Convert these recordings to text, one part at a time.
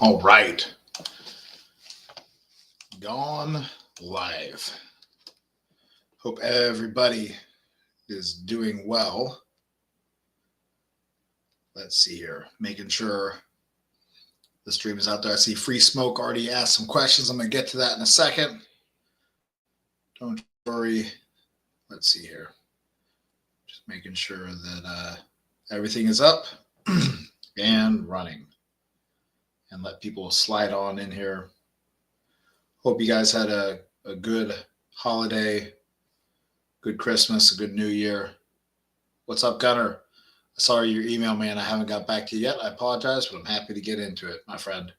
All right. Gone live. Hope everybody is doing well. Let's see here. Making sure the stream is out there. I see Free Smoke already asked some questions. I'm going to get to that in a second. Don't worry. Let's see here. Just making sure that everything is up and running. And let people slide on in here. Hope you guys had a good holiday, good Christmas, a good New Year. What's up, Gunner? I saw your email, man. I haven't got back to you yet. I apologize, but I'm happy to get into it, my friend.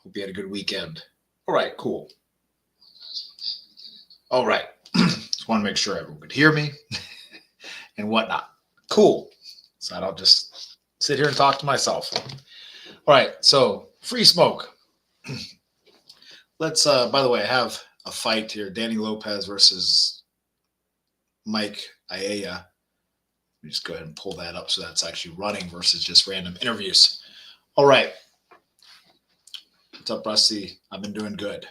Hope you had a good weekend. All right, cool. All right. Just want to make sure everyone could hear me and whatnot. Cool. So I don't just sit here and talk to myself. All right, so Free Smoke. Let's, by the way, I have a fight here. Danny Lopez versus Mike Ayala. Let me just go ahead and pull that up so that's actually running versus just random interviews. All right. What's up, Rusty? I've been doing good.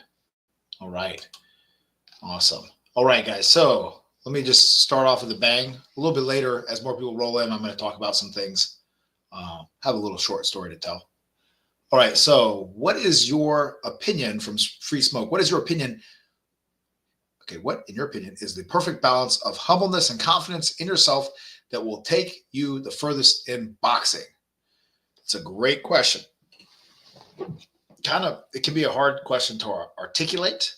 All right. Awesome. All right, guys. So let me just start off with a bang. A little bit later, as more people roll in, I'm going to talk about some things. Have a little short story to tell. All right, so what is your opinion from Free Smoke? What is your opinion? Okay, what, in your opinion, is the perfect balance of humbleness and confidence in yourself that will take you the furthest in boxing? It's a great question. It can be a hard question to articulate,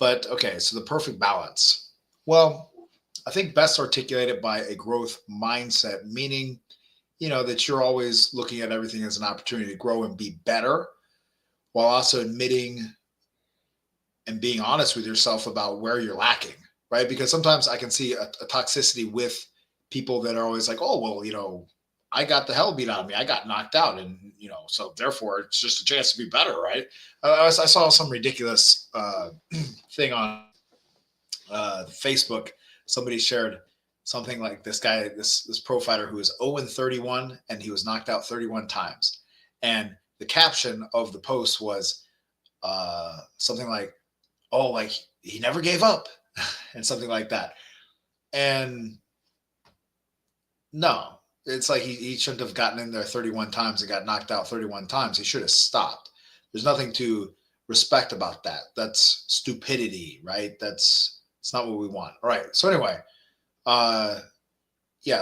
but okay, so the perfect balance. Well, I think best articulated by a growth mindset, meaning that you're always looking at everything as an opportunity to grow and be better, while also admitting and being honest with yourself about where you're lacking, right? Because sometimes I can see a toxicity with people that are always like, oh, well, I got the hell beat out of me. I got knocked out. And, so therefore it's just a chance to be better, right? I saw some ridiculous thing on Facebook. Somebody shared something like this guy, this pro fighter who was 0-31 and he was knocked out 31 times. And the caption of the post was something like, oh, like he never gave up and something like that. And no, it's like he shouldn't have gotten in there 31 times and got knocked out 31 times. He should have stopped. There's nothing to respect about that. That's stupidity, right? It's not what we want. All right. So anyway,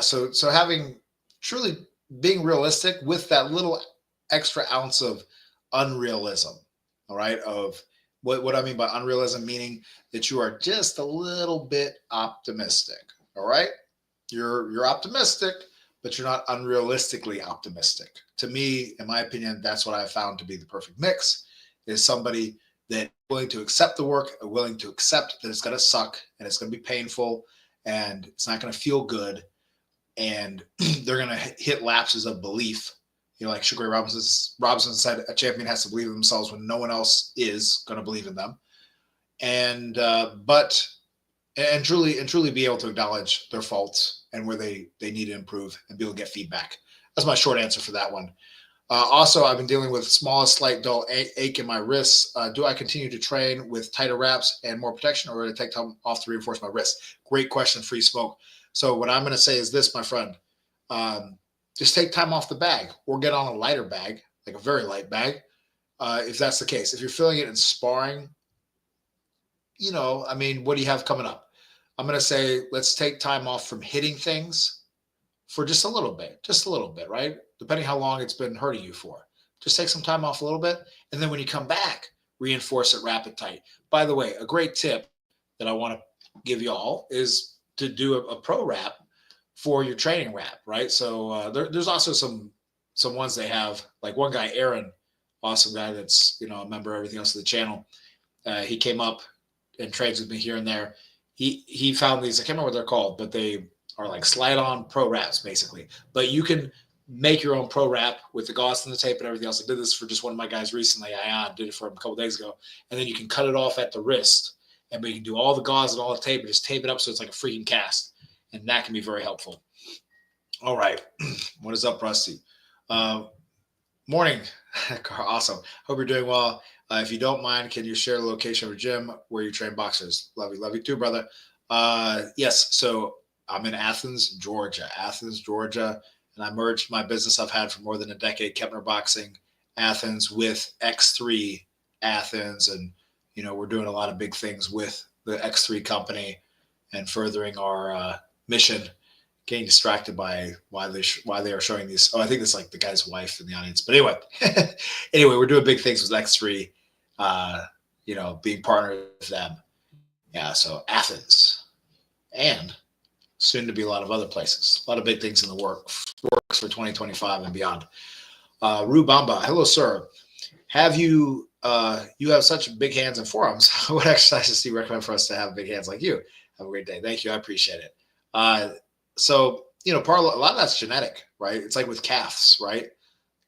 so having truly being realistic with that little extra ounce of unrealism, all right, of what I mean by unrealism, meaning that you are just a little bit optimistic, all right? You're optimistic, but you're not unrealistically optimistic. To me, in my opinion, that's what I found to be the perfect mix, is somebody that willing to accept the work, willing to accept that it's going to suck and it's going to be painful and it's not going to feel good, and they're going to hit lapses of belief. Like Sugar Ray Robinson said, a champion has to believe in themselves when no one else is going to believe in them, and truly be able to acknowledge their faults and where they need to improve and be able to get feedback. That's my short answer for that one. Also, I've been dealing with smallest slight dull ache in my wrists. Do I continue to train with tighter wraps and more protection, or do I take time off to reinforce my wrists? Great question, Free Smoke. So what I'm going to say is this, my friend. Just take time off the bag or get on a lighter bag, like a very light bag, if that's the case. If you're feeling it in sparring, what do you have coming up? I'm going to say let's take time off from hitting things for just a little bit, right? Depending how long it's been hurting you for. Just take some time off a little bit. And then when you come back, reinforce it, wrap it tight. By the way, a great tip that I want to give you all is to do a pro wrap for your training wrap, right? So there's also some ones they have, like one guy, Aaron, awesome guy that's, a member of everything else of the channel. He came up and trains with me here and there. He found these, I can't remember what they're called, but they are like slide-on pro wraps, basically. But you can make your own pro wrap with the gauze and the tape and everything else. I did this for just one of my guys recently. I did it for him a couple of days ago. And then you can cut it off at the wrist. And we can do all the gauze and all the tape and just tape it up so it's like a freaking cast. And that can be very helpful. All right. What is up, Rusty? Morning, Carl. Awesome. Hope you're doing well. If you don't mind, can you share the location of a gym where you train boxers? Love you too, brother. Yes. So I'm in Athens, Georgia. Athens, Georgia, and I merged my business I've had for more than a decade, Keppner Boxing, Athens, with X3 Athens, and we're doing a lot of big things with the X3 company and furthering our mission, getting distracted by why they are showing these. Oh, I think it's like the guy's wife in the audience. But anyway, we're doing big things with X3. Being partnered with them. Yeah, so Athens and soon to be a lot of other places. A lot of big things in the works for 2025 and beyond. Rubamba, hello, sir. Have you you have such big hands and forearms? What exercises do you recommend for us to have big hands like you? Have a great day. Thank you. I appreciate it. So a lot of that's genetic, right? It's like with calves, right?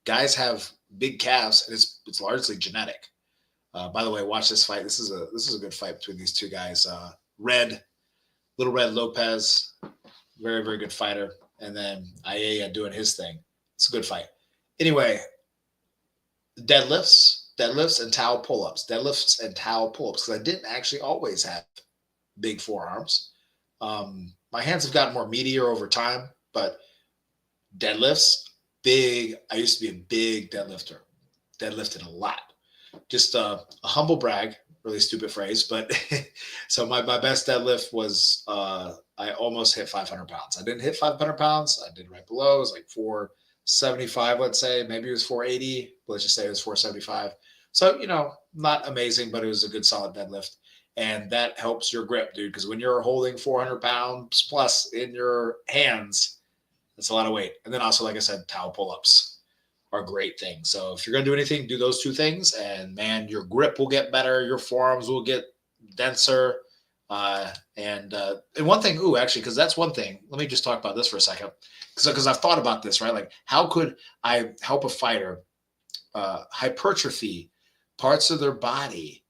Guys have big calves, and it's largely genetic. By the way, watch this fight. This is a good fight between these two guys. Little Red Lopez, very very good fighter, and then Ayaya doing his thing. It's a good fight. Anyway, deadlifts and towel pull-ups, because I didn't actually always have big forearms. My hands have gotten more meatier over time, but deadlifts, big. I used to be a big deadlifter, deadlifted a lot. Just a humble brag, really stupid phrase, but so my best deadlift was I almost hit 500 pounds. I didn't hit 500 pounds. I did right below. It was like 475, let's say. Maybe it was 480, but let's just say it was 475. So, not amazing, but it was a good solid deadlift. And that helps your grip, dude, because when you're holding 400 pounds plus in your hands, that's a lot of weight. And then also, like I said, towel pull-ups are a great thing. So if you're going to do anything, do those two things. And, man, your grip will get better. Your forearms will get denser. And one thing, actually, because that's one thing. Let me just talk about this for a second. Because I've thought about this, right? Like, how could I help a fighter hypertrophy parts of their body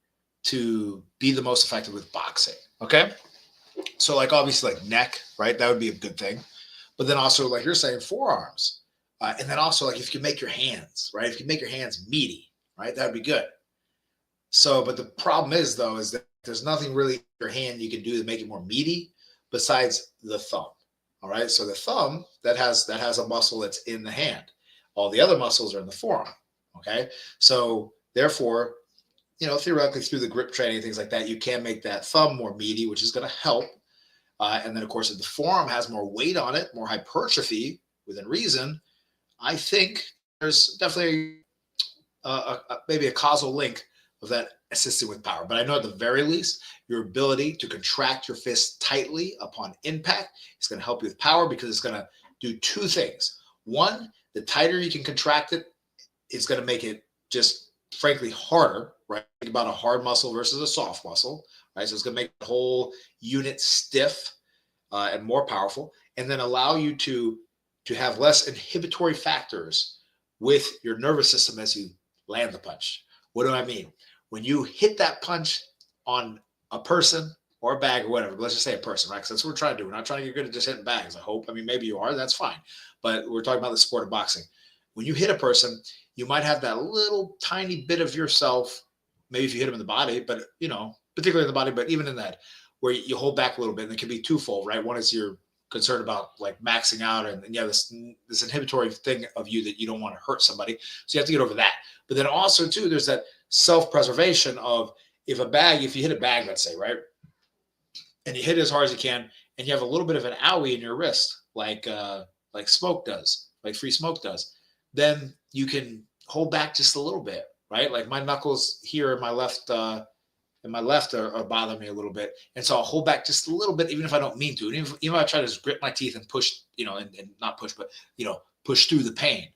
to be the most effective with boxing? Okay. So like obviously like neck, right? That would be a good thing. But then also like you're saying forearms. And then also like if you can make your hands, right? If you can make your hands meaty, right? That would be good. So, but the problem is though, is that there's nothing really in your hand you can do to make it more meaty besides the thumb. All right. So the thumb that has a muscle that's in the hand. All the other muscles are in the forearm. Okay. So therefore, theoretically through the grip training, things like that, you can make that thumb more meaty, which is going to help. And then, of course, if the forearm has more weight on it, more hypertrophy within reason, I think there's definitely maybe a causal link of that assisting with power. But I know at the very least, your ability to contract your fist tightly upon impact is going to help you with power because it's going to do two things. One, the tighter you can contract it, it's going to make it just frankly harder, right? Think about a hard muscle versus a soft muscle, right? So it's going to make the whole unit stiff and more powerful, and then allow you to have less inhibitory factors with your nervous system as you land the punch. What do I mean? When you hit that punch on a person or a bag or whatever, but let's just say a person, right? Because that's what we're trying to do. We're not trying to get good at just hitting bags, I hope. I mean, maybe you are, that's fine. But we're talking about the sport of boxing. When you hit a person, you might have that little tiny bit of yourself, maybe if you hit them in the body, but, particularly in the body, but even in that, where you hold back a little bit, and it can be twofold, right? One is you're concerned about like maxing out and you have this inhibitory thing of you that you don't want to hurt somebody. So you have to get over that. But then also too, there's that self-preservation of if you hit a bag, let's say, right? And you hit it as hard as you can, and you have a little bit of an owie in your wrist, like smoke does, like free smoke does, then you can hold back just a little bit, right? Like my knuckles here in my left are bothering me a little bit. And so I'll hold back just a little bit, even if I don't mean to. And even if I try to just grit my teeth and push, and not push, but, push through the pain.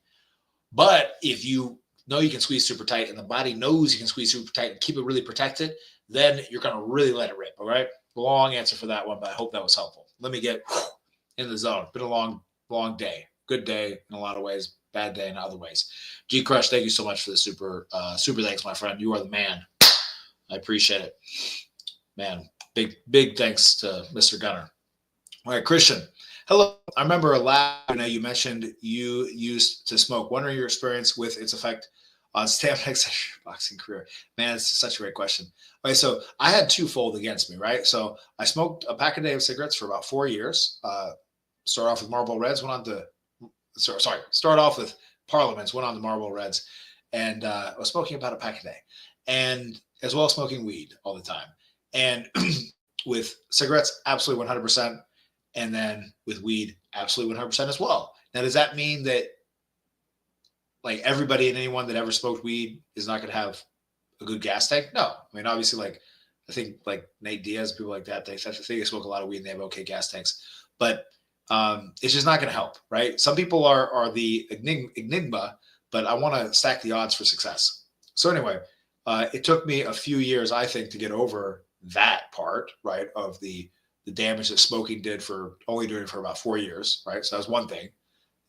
But if you know you can squeeze super tight and the body knows you can squeeze super tight and keep it really protected, then you're going to really let it rip. All right. Long answer for that one, but I hope that was helpful. Let me get in the zone. Been a long, long day. Good day in a lot of ways. Bad day in other ways. G Crush, thank you so much for the super thanks, my friend. You are the man. I appreciate it. Man, big thanks to Mr. Gunner. All right, Christian. Hello. I remember you mentioned you used to smoke. Wondering your experience with its effect on stamina boxing career. Man, it's such a great question. Okay, so I had twofold against me, right? So I smoked a pack a day of cigarettes for about 4 years. Started off with Marlboro Reds, went on to start off with Parliaments, went on to Marlboro Reds, and I was smoking about a pack a day, and as well as smoking weed all the time. And with cigarettes, absolutely 100%, and then with weed, absolutely 100% as well. Now, does that mean that like everybody and anyone that ever smoked weed is not going to have a good gas tank? No. I mean, obviously, like I think like Nate Diaz, people like that, they smoke a lot of weed and they have okay gas tanks, but it's just not going to help, right? Some people are the enigma, but I want to stack the odds for success. So anyway, it took me a few years, I think, to get over that part, right, of the damage that smoking did for only doing it for about 4 years, right? So that was one thing.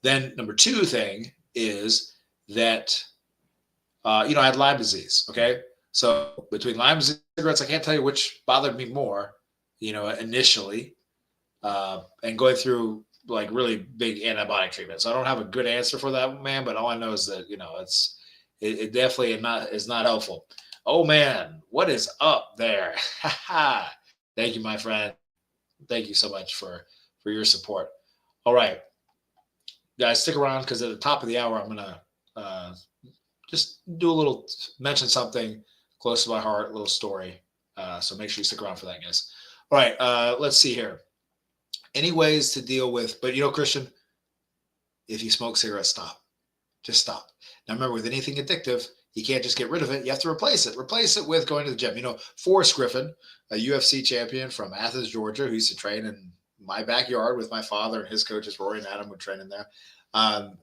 Then number two thing is that I had Lyme disease. Okay, so between Lyme disease and cigarettes, I can't tell you which bothered me more. Initially, and going through like really big antibiotic treatment. So I don't have a good answer for that, man. But all I know is that it definitely is not helpful. Oh man, what is up there? Thank you, my friend. Thank you so much for your support. All right, guys, stick around because at the top of the hour, I'm gonna uh, just do a little mention something close to my heart, a little story. So make sure you stick around for that, guys. All right, let's see here. Any ways to deal with, but Christian, if you smoke cigarettes, stop. Just stop. Now remember, with anything addictive, you can't just get rid of it. You have to replace it. Replace it with going to the gym. Forrest Griffin, a UFC champion from Athens, Georgia, who used to train in my backyard with my father and his coaches, Rory and Adam, would train in there.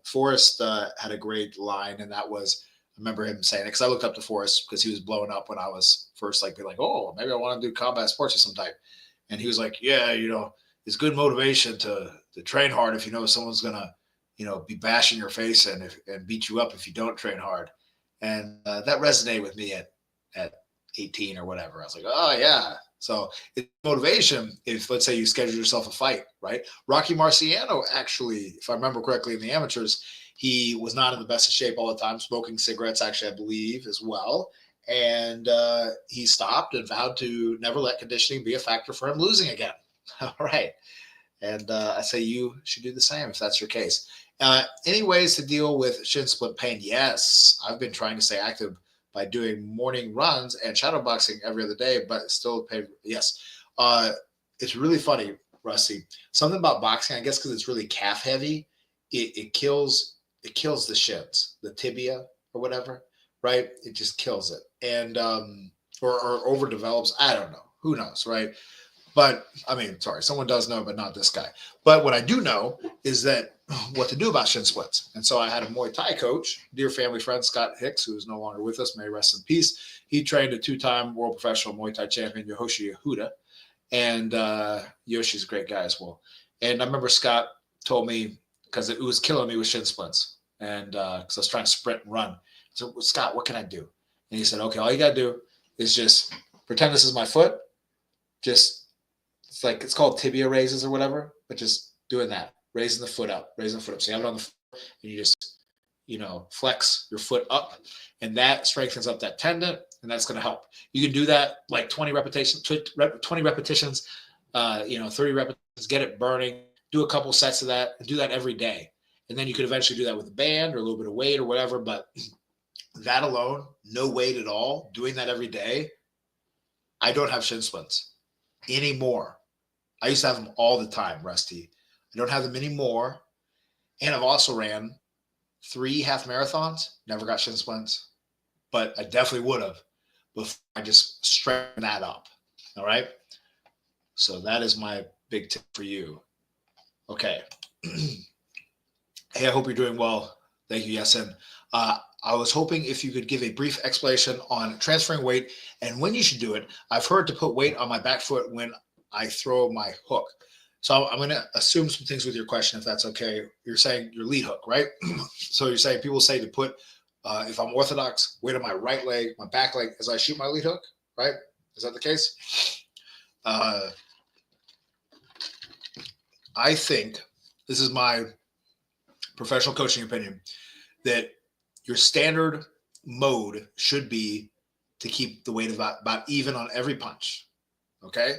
Forrest had a great line, and that was, I remember him saying it because I looked up to Forrest because he was blowing up when I was first being like, oh, maybe I want to do combat sports of some type. And he was like, yeah, it's good motivation to train hard if you know someone's gonna be bashing your face and beat you up if you don't train hard. And that resonated with me at 18 or whatever. I was like, oh yeah. So it's motivation if, let's say, you schedule yourself a fight, right? Rocky Marciano, actually, if I remember correctly, in the amateurs, he was not in the best of shape all the time, smoking cigarettes, actually, I believe, as well. And he stopped and vowed to never let conditioning be a factor for him losing again. All right. And I say you should do the same if that's your case. Any ways to deal with shin splint pain? Yes, I've been trying to stay active by doing morning runs and shadow boxing every other day, but still pain. Yes. It's really funny, Rusty. Something about boxing, I guess, because it's really calf heavy, it kills the shins, the tibia or whatever, right? It just kills it, and or overdevelops. I don't know. Who knows, right? But I mean, sorry, someone does know, but not this guy. But what I do know is that what to do about shin splints. And so I had a Muay Thai coach, dear family friend Scott Hicks, who is no longer with us. May he rest in peace. He trained a two-time world professional Muay Thai champion, Yoshi Yehuda. And Yoshi's a great guy as well. And I remember Scott told me, because it was killing me with shin splints. And because I was trying to sprint and run. So, Scott, what can I do? And he said, okay, all you got to do is just pretend this is my foot. Just it's called tibia raises or whatever, but just doing that, raising the foot up. So you have it on the floor and you just, flex your foot up, and that strengthens up that tendon, and that's going to help. You can do that like 20 repetitions, 30 repetitions, get it burning, do a couple sets of that, and do that every day. And then you could eventually do that with a band or a little bit of weight or whatever, but that alone, no weight at all, doing that every day, I don't have shin splints anymore. I used to have them all the time, Rusty. I don't have them anymore. And I've also ran 3 half marathons, never got shin splints, but I definitely would have before I just straightened that up. All right. So that is my big tip for you. Okay. Hey, I hope you're doing well. Thank you, Yesin. I was hoping if you could give a brief explanation on transferring weight and when you should do it. I've heard to put weight on my back foot when I throw my hook. So I'm going to assume some things with your question, if that's okay. You're saying your lead hook, right? So you're saying people say to put, if I'm orthodox, weight on my right leg, my back leg as I shoot my lead hook, right? Is that the case? I think, this is my professional coaching opinion, that your standard mode should be to keep the weight about even on every punch. Okay.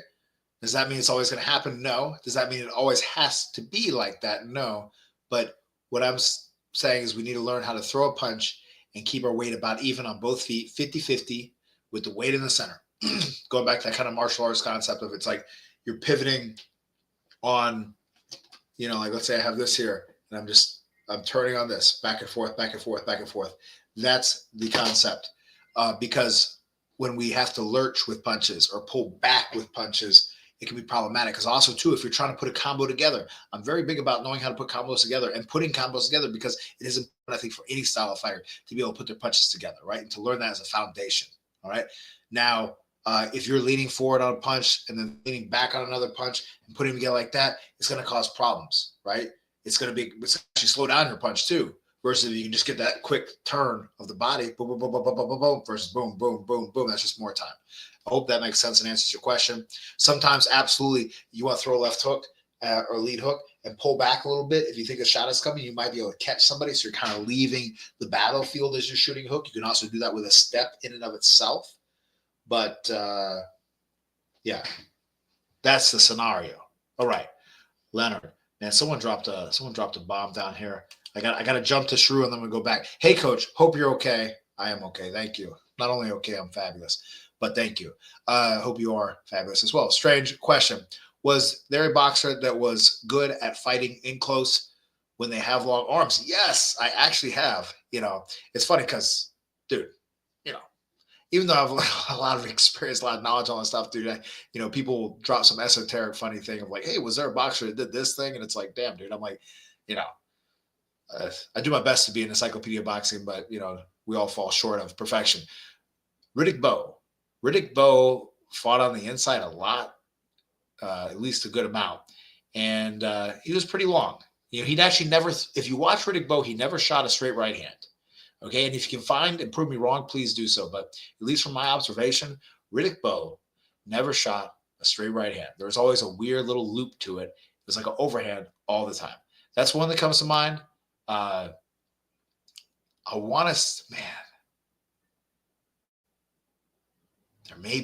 Does that mean it's always going to happen? No. Does that mean it always has to be like that? No. But what I'm saying is we need to learn how to throw a punch and keep our weight about even on both feet, 50-50, with the weight in the center. Going back to that kind of martial arts concept of, it's like you're pivoting on, like let's say I have this here and I'm turning on this back and forth, back and forth, back and forth. That's the concept. Because when we have to lurch with punches or pull back with punches, it can be problematic. Because also, too, if you're trying to put a combo together, I'm very big about knowing how to put combos together and putting combos together, because it is important, I think, for any style of fighter to be able to put their punches together, right? And to learn that as a foundation, all right? Now, if you're leaning forward on a punch and then leaning back on another punch and putting them together like that, it's going to cause problems, right? It's actually slow down your punch, too. Versus if you can just get that quick turn of the body, boom, boom, boom, boom, boom, boom, boom, boom, versus boom, boom, boom, boom. That's just more time. I hope that makes sense and answers your question. Sometimes, absolutely, you want to throw a left hook or lead hook and pull back a little bit. If you think a shot is coming, you might be able to catch somebody. So you're kind of leaving the battlefield as you're shooting hook. You can also do that with a step in and of itself. But, yeah, that's the scenario. All right, Leonard. Man, someone dropped a bomb down here. I got to jump to Shrew and then we go back. Hey, Coach, hope you're okay. I am okay. Thank you. Not only okay, I'm fabulous, but thank you. Hope you are fabulous as well. Strange question. Was there a boxer that was good at fighting in close when they have long arms? Yes, I actually have. It's funny because, dude, even though I have a lot of experience, a lot of knowledge on this stuff, dude, people drop some esoteric funny thing of like, hey, was there a boxer that did this thing? And it's like, damn, dude, I'm like, I do my best to be an encyclopedia of boxing, but, we all fall short of perfection. Riddick Bowe fought on the inside a lot, at least a good amount. And he was pretty long. He'd actually never, if you watch Riddick Bowe, he never shot a straight right hand. Okay, and if you can find and prove me wrong, please do so. But at least from my observation, Riddick Bowe never shot a straight right hand. There was always a weird little loop to it. It was like an overhand all the time. That's one that comes to mind. I want to, man. There may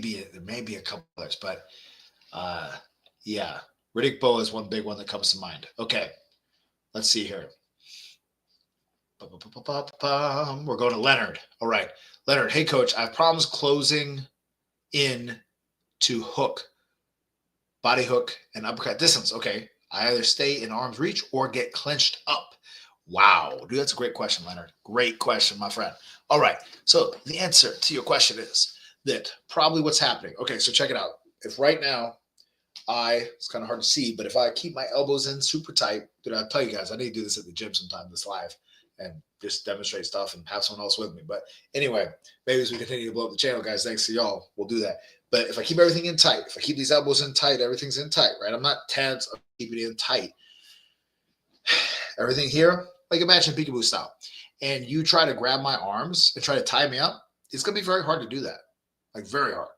be a couple others, but yeah, Riddick Bowe is one big one that comes to mind. Okay, let's see here. We're going to Leonard. All right, Leonard. Hey, Coach, I have problems closing in to hook, body hook, and uppercut distance. Okay, I either stay in arm's reach or get clenched up. Wow, dude, that's a great question, Leonard. Great question, my friend. All right, so the answer to your question is that probably what's happening. Okay, so check it out. If right now it's kind of hard to see, but if I keep my elbows in super tight, dude, I'll tell you guys, I need to do this at the gym sometime, this live, and just demonstrate stuff and have someone else with me. But anyway, maybe as we continue to blow up the channel, guys, thanks to y'all, we'll do that. But if I keep everything in tight, if I keep these elbows in tight, everything's in tight, right? I'm not tense, I'm keeping it in tight. Everything here, like imagine peekaboo style. And you try to grab my arms and try to tie me up, it's going to be very hard to do that. Like very hard.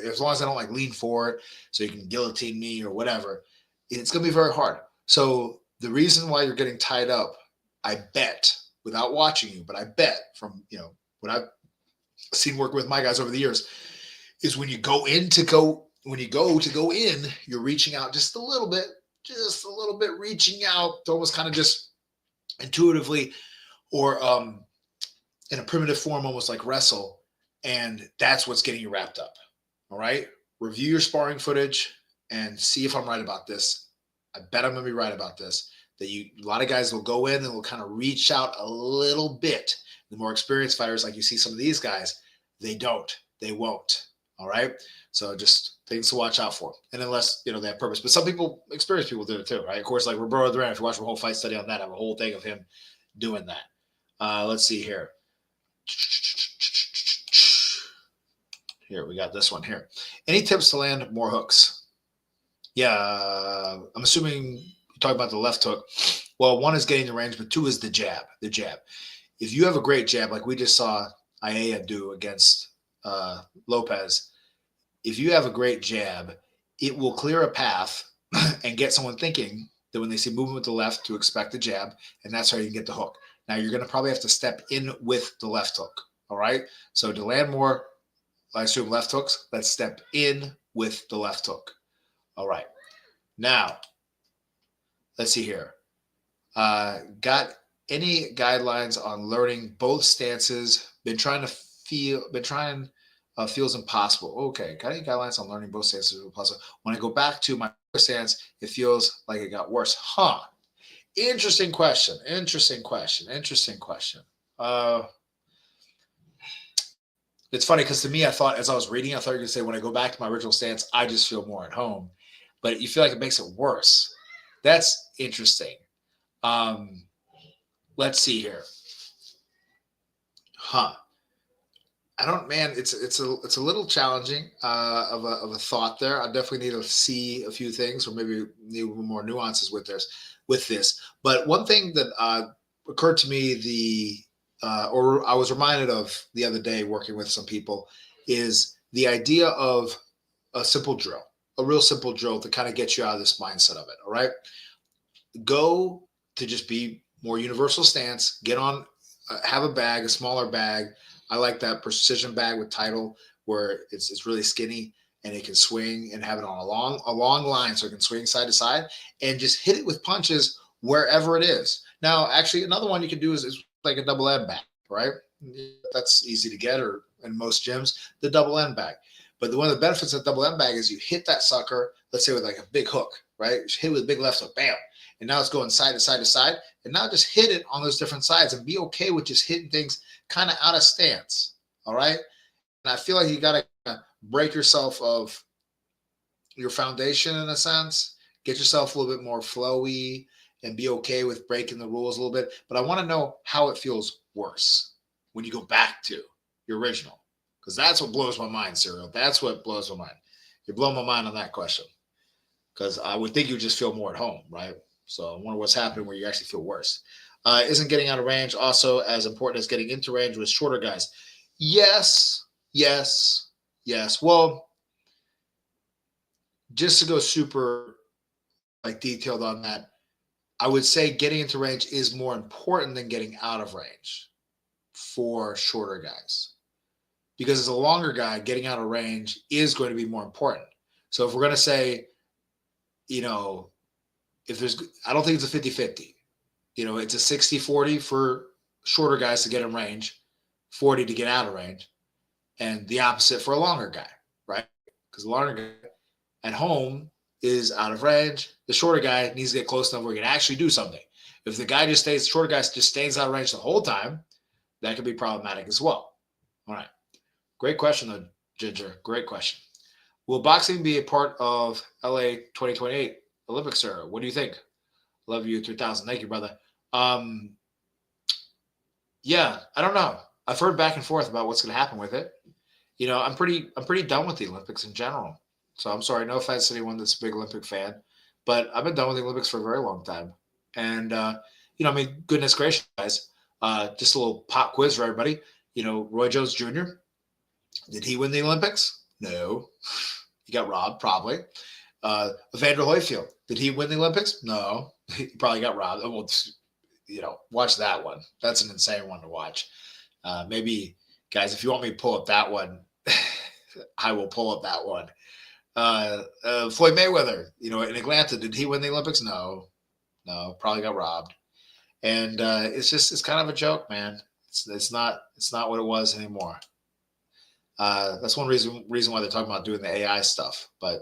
As long as I don't like lean forward so you can guillotine me or whatever, it's going to be very hard. So the reason why you're getting tied up, I bet, without watching you, but I bet from, what I've seen work with my guys over the years, is when you go in, you're reaching out just a little bit, reaching out to almost kind of just intuitively or in a primitive form, almost like wrestle. And that's what's getting you wrapped up. All right. Review your sparring footage and see if I'm right about this. I bet I'm going to be right about this. That a lot of guys will go in and will kind of reach out a little bit. The more experienced fighters, like you see some of these guys, they won't. All right. So just things to watch out for. And unless, they have purpose. But some people, experienced people do it too, right? Of course, like Roberto Duran, if you watch a whole fight study on that, I have a whole thing of him doing that. Let's see here. Here, we got this one here. Any tips to land more hooks? Yeah, I'm assuming you're talking about the left hook. Well, one is getting the range, but two is the jab. If you have a great jab, like we just saw Aya do against Lopez, if you have a great jab, it will clear a path and get someone thinking that when they see movement with the left to expect the jab, and that's how you get the hook. Now you're going to probably have to step in with the left hook. All right. So to land more, I assume left hooks, let's step in with the left hook. All right. Now, let's see here. Got any guidelines on learning both stances? Feels impossible. Okay. Got any guidelines on learning both stances? Impossible. When I go back to my stance, it feels like it got worse. Interesting question. It's funny because to me, I thought as I was reading, I thought you were going to say, when I go back to my original stance, I just feel more at home. But you feel like it makes it worse. That's interesting. Let's see here. I don't, man. It's a little challenging of a thought there. I definitely need to see a few things, or maybe need more nuances with this. But one thing that occurred to me, or I was reminded of the other day working with some people, is the idea of a simple drill, a real simple drill to kind of get you out of this mindset of it. All right, go to just be more universal stance. Get on, have a bag, a smaller bag. I like that precision bag with title where it's really skinny and it can swing, and have it on a long line so it can swing side to side, and just hit it with punches wherever it is. Now, actually, another one you can do is like a double end bag, right? That's easy to get, or in most gyms, the double end bag. But one of the benefits of the double end bag is you hit that sucker, let's say with like a big hook, right? Just hit with a big left hook, bam. And now it's going side to side to side. And now just hit it on those different sides and be okay with just hitting things kind of out of stance. All right. And I feel like you got to break yourself of your foundation in a sense, get yourself a little bit more flowy, and be okay with breaking the rules a little bit. But I want to know how it feels worse when you go back to your original, because that's what blows my mind, Cyril. That's what blows my mind. You're blowing my mind on that question, because I would think you just feel more at home, right? So I wonder what's happening where you actually feel worse. Isn't getting out of range also as important as getting into range with shorter guys? Yes. Well, just to go super like detailed on that, I would say getting into range is more important than getting out of range for shorter guys. Because as a longer guy, getting out of range is going to be more important. So if we're going to say, I don't think it's a 50-50. It's a 60-40 for shorter guys to get in range, 40 to get out of range, and the opposite for a longer guy, right? Because the longer guy at home is out of range. The shorter guy needs to get close enough where he can actually do something. If the shorter guy just stays out of range the whole time, that could be problematic as well. All right. Great question, though, Ginger. Great question. Will boxing be a part of LA 2028 Olympics, sir? What do you think? Love you 3000. Thank you, brother. Yeah, I don't know. I've heard back and forth about what's going to happen with it. I'm pretty done with the Olympics in general. So I'm sorry, no offense to anyone that's a big Olympic fan, but I've been done with the Olympics for a very long time. And goodness gracious, guys, just a little pop quiz for everybody. Roy Jones Jr., did he win the Olympics? No. He got robbed, probably. Evander Holyfield, did he win the Olympics? No. He probably got robbed. Well, watch that one. That's an insane one to watch. Maybe, guys, if you want me to pull up that one, I will pull up that one. Floyd Mayweather, in Atlanta, did he win the Olympics? No, probably got robbed. And it's kind of a joke, man. It's not what it was anymore. That's one reason why they're talking about doing the AI stuff. But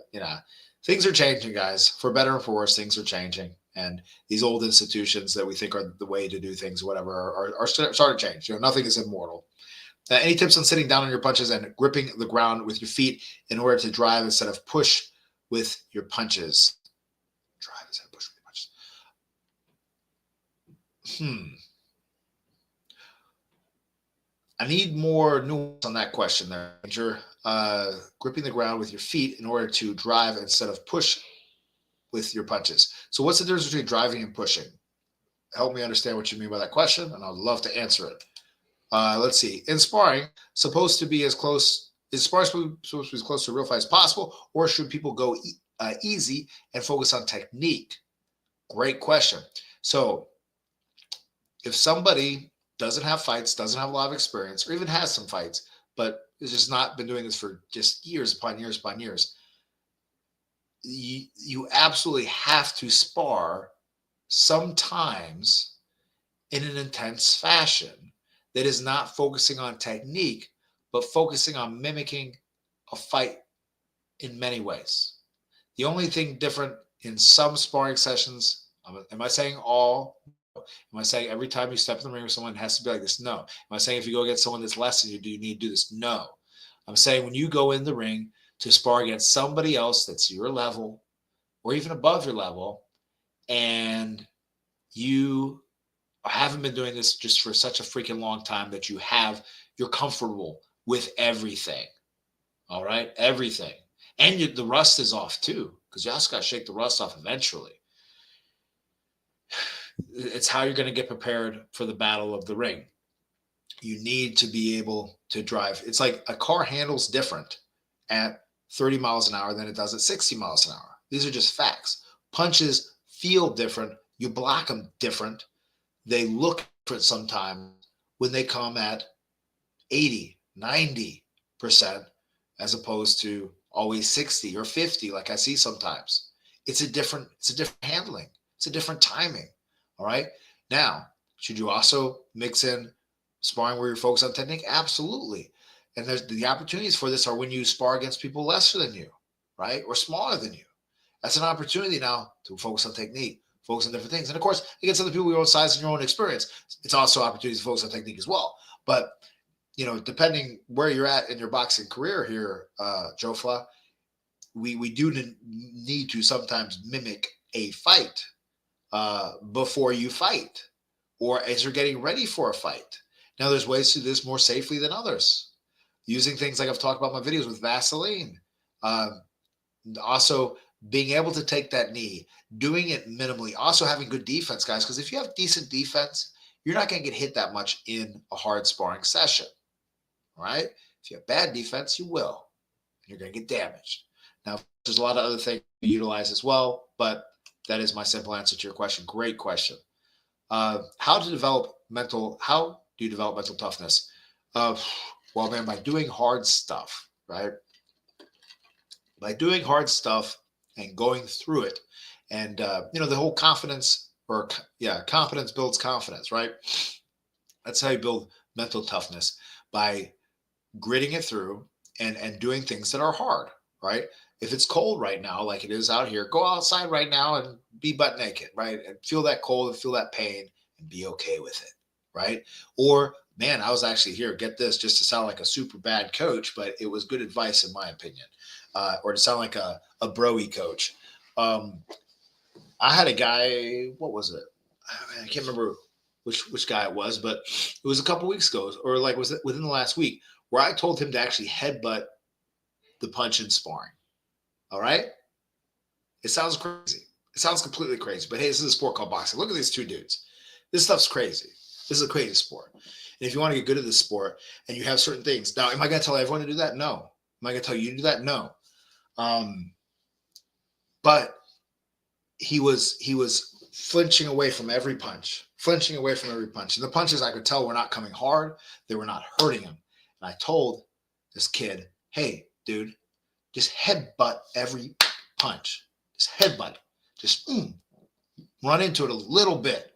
things are changing, guys. For better or for worse, things are changing. And these old institutions that we think are the way to do things, whatever, are starting to change. Nothing is immortal. Any tips on sitting down on your punches and gripping the ground with your feet in order to drive instead of push with your punches? Drive instead of push with your punches. I need more nuance on that question there, Ranger. Gripping the ground with your feet in order to drive instead of push with your punches. So what's the difference between driving and pushing? Help me understand what you mean by that question, and I'd love to answer it. Let's see. In sparring, supposed to be as close to a real fight as possible, or should people go easy and focus on technique? Great question. So if somebody doesn't have fights, doesn't have a lot of experience, or even has some fights, but has just not been doing this for just years upon years upon years, you absolutely have to spar sometimes in an intense fashion that is not focusing on technique, but focusing on mimicking a fight in many ways. The only thing different in some sparring sessions, am I saying all? Am I saying every time you step in the ring with someone, it has to be like this? No. Am I saying if you go against someone that's less than you, do you need to do this? No. I'm saying when you go in the ring to spar against somebody else that's your level or even above your level, and you haven't been doing this just for such a freaking long time that you're comfortable with everything. All right. Everything. And the rust is off too, because you also got to shake the rust off eventually. It's how you're going to get prepared for the battle of the ring. You need to be able to drive. It's like a car handles different at 30 miles an hour than it does at 60 miles an hour. These are just facts. Punches feel different. You block them different. They look different sometimes when they come at 80, 90%, as opposed to always 60 or 50, like I see sometimes. It's a different handling. It's a different timing. All right. Now, should you also mix in sparring where you're focused on technique? Absolutely. And there's the opportunities for this are when you spar against people lesser than you, right? Or smaller than you. That's an opportunity now to focus on technique, focus on different things. And of course, against other people your own size and your own experience, it's also opportunities to focus on technique as well. But, depending where you're at in your boxing career here, Jofla, we do need to sometimes mimic a fight before you fight or as you're getting ready for a fight. Now, there's ways to do this more safely than others. Using things like I've talked about in my videos with Vaseline. Also, being able to take that knee, doing it minimally, also having good defense, guys, because if you have decent defense, you're not going to get hit that much in a hard sparring session, right? If you have bad defense, you will. You're going to get damaged. Now, there's a lot of other things you utilize as well, but that is my simple answer to your question. Great question. How do you develop mental toughness? Well, man, by doing hard stuff, right? By doing hard stuff and going through it. And, the whole confidence builds confidence, right? That's how you build mental toughness, by gritting it through and doing things that are hard, right? If it's cold right now, like it is out here, go outside right now and be butt naked, right? And feel that cold and feel that pain and be okay with it, right? Or, man, I was actually here, get this, just to sound like a super bad coach, but it was good advice in my opinion, or to sound like a bro-y coach. I had a guy, what was it? I can't remember which guy it was, but it was a couple weeks ago, or like was it within the last week, where I told him to actually headbutt the punch in sparring. All right? It sounds crazy. It sounds completely crazy. But hey, this is a sport called boxing. Look at these two dudes. This stuff's crazy. This is a crazy sport. And if you want to get good at this sport and you have certain things, now, am I going to tell everyone to do that? No. Am I going to tell you to do that? No. But he was flinching away from every punch. And the punches, I could tell, were not coming hard. They were not hurting him. And I told this kid, hey, dude, just headbutt every punch. Just headbutt. Just run into it a little bit.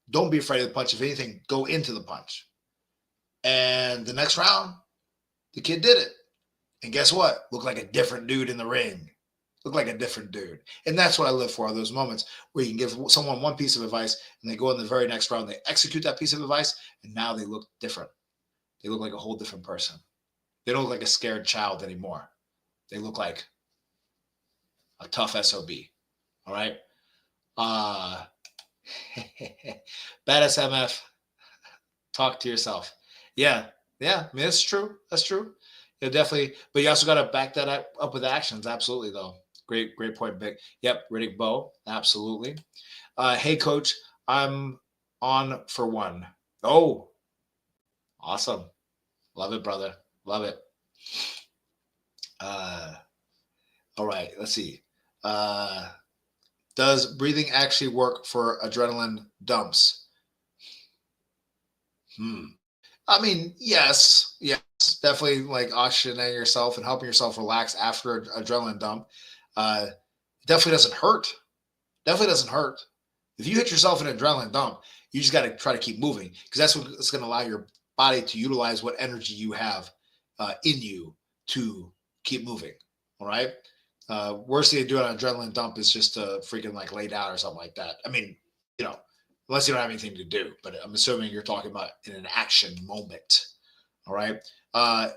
Don't be afraid of the punch. If anything, go into the punch. And the next round, the kid did it. And guess what? Looked like a different dude in the ring. Looked like a different dude. And that's what I live for, are those moments where you can give someone one piece of advice and they go in the very next round, they execute that piece of advice, and now they look different. They look like a whole different person. They don't look like a scared child anymore. They look like a tough SOB. All right. Badass MF. Talk to yourself. Yeah. I mean, that's true. Yeah, definitely. But you also got to back that up with actions. Absolutely, though. Great point, Vic. Yep. Riddick Bowe. Absolutely. Hey, coach, I'm on for one. Oh, awesome. Love it, brother. Love it. All right, let's see. Uh, does breathing actually work for adrenaline dumps? Hmm. I mean, yes, definitely like oxygenating yourself and helping yourself relax after an adrenaline dump. Uh, definitely doesn't hurt. Definitely doesn't hurt. If you hit yourself in an adrenaline dump, you just got to try to keep moving because that's what's going to allow your body to utilize what energy you have in you to keep moving. All right. Worst thing to do on an adrenaline dump is just to freaking like lay down or something like that. I mean, you know, unless you don't have anything to do, but I'm assuming you're talking about in an action moment. All right.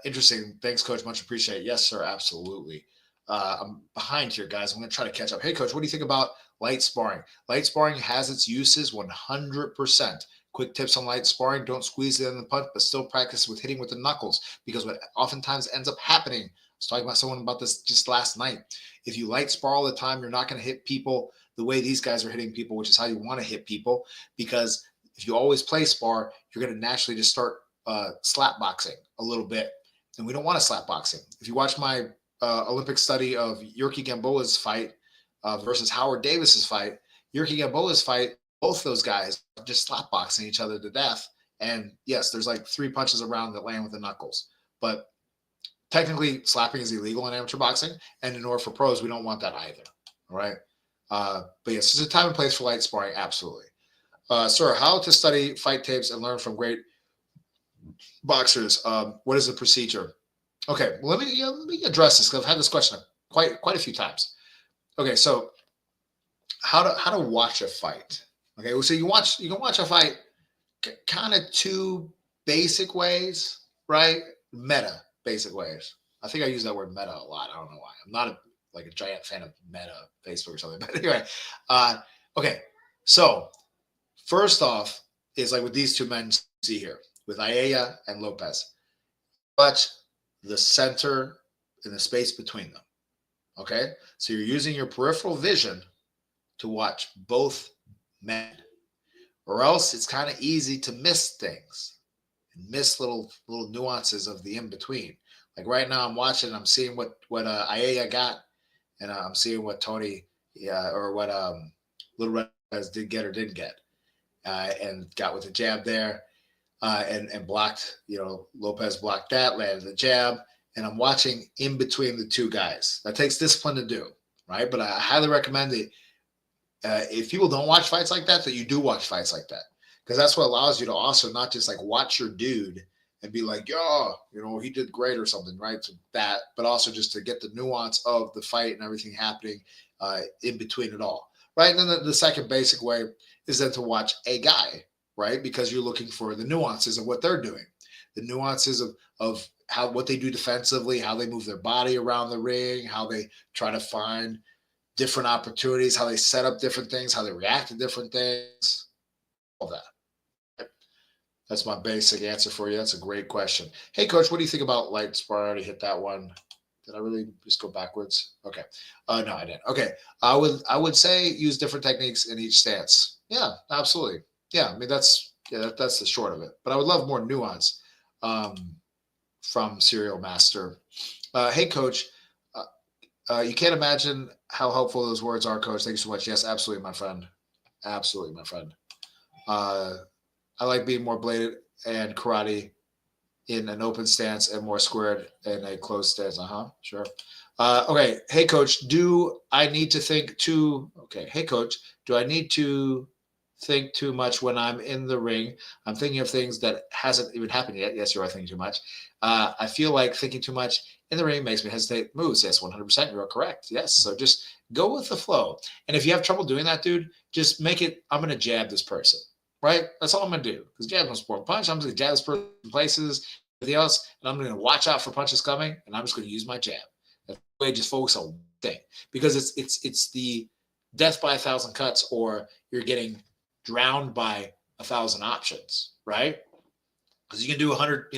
Interesting. Thanks, Coach. Much appreciated. Yes, sir. Absolutely. I'm behind here, guys. I'm going to try to catch up. Hey, Coach, what do you think about light sparring? Light sparring has its uses 100%. Quick tips on light sparring: don't squeeze it in the punch, but still practice with hitting with the knuckles because what oftentimes ends up happening. I was talking about someone about this just last night. If you light spar all the time, you're not going to hit people the way these guys are hitting people, which is how you want to hit people. Because if you always play spar, you're going to naturally just start slap boxing a little bit, and we don't want to slap boxing. If you watch my Olympic study of Yurki Gamboa's fight versus Howard Davis's fight, Yurki Gamboa's fight, both those guys are just slap boxing each other to death. And yes, there's like 3 punches around that land with the knuckles, but technically slapping is illegal in amateur boxing, and in order for pros, we don't want that either. All right. But yes, there's a time and place for light sparring. Absolutely. Sir, how to study fight tapes and learn from great boxers. What is the procedure? Okay, well, let me address this because I've had this question quite a few times. Okay, so how to watch a fight? Okay, well, so you can watch a fight kind of 2 basic ways, right? Meta basic ways. I think I use that word meta a lot. I don't know why. I'm not like a giant fan of Meta Facebook or something. But anyway, okay. So first off is like with these 2 men you see here with Aella and Lopez. Watch the center and the space between them. Okay, so you're using your peripheral vision to watch both men, or else it's kind of easy to miss things and miss little nuances of the in between. Like right now, I'm watching, I'm seeing what Aella got, and I'm seeing what Tony, or what Little Red did get or didn't get, and got with the jab there, and blocked. Lopez blocked that, landed the jab, and I'm watching in between the 2 guys. That takes discipline to do, right? But I highly recommend it. If people don't watch fights like that you do watch fights like that, because that's what allows you to also not just like watch your dude and be like, yo, he did great or something, right? So that, but also just to get the nuance of the fight and everything happening in between it all, right? And then the second basic way is then to watch a guy, right? Because you're looking for the nuances of what they're doing, the nuances of how what they do defensively, how they move their body around the ring, how they try to find different opportunities, how they set up different things, how they react to different things, all that. That's my basic answer for you. That's a great question. Hey, Coach, what do you think about light spar? I already hit that one. Did I really just go backwards? Okay. No, I didn't. Okay. I would say use different techniques in each stance. Yeah, absolutely. Yeah, I mean that's that's the short of it. But I would love more nuance from Serial Master. Hey, Coach, you can't imagine how helpful those words are, Coach. Thank you so much. Yes, absolutely, my friend. Absolutely, my friend. I like being more bladed and karate in an open stance and more squared in a closed stance. Sure. Okay. Hey, Coach, do I need to think too? Okay. Hey, Coach, do I need to think too much when I'm in the ring? I'm thinking of things that hasn't even happened yet. Yes, you are thinking too much. I feel like thinking too much in the ring makes me hesitate moves. Yes, 100%. You're correct. Yes. So just go with the flow. And if you have trouble doing that, dude, just make it, I'm going to jab this person, right? That's all I'm going to do. Because jab is more punch. I'm going to jab this person in places, everything else. And I'm going to watch out for punches coming. And I'm just going to use my jab. That's the way, just focus on one thing. Because it's the death by 1,000 cuts, or you're getting drowned by 1,000 options, right? Because you can do 100,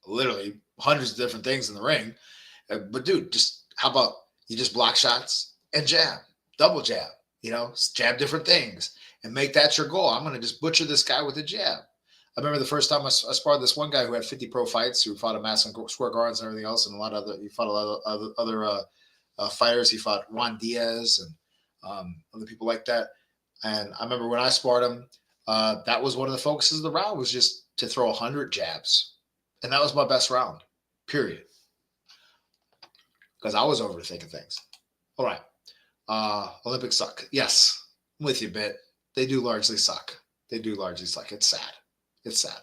literally hundreds of different things in the ring. But dude, just how about you just block shots and jab, double jab, jab different things and make that your goal. I'm going to just butcher this guy with a jab. I remember the first time I sparred this one guy who had 50 pro fights, who fought a Madison Square Gardens and everything else, and he fought a lot of other fighters. He fought Juan Diaz and other people like that. And I remember when I sparred him, that was one of the focuses of the round was just to throw 100 jabs. And that was my best round, period. Because I was overthinking things. All right. Olympics suck. Yes, I'm with you, Bit. They do largely suck. They do largely suck. It's sad. It's sad.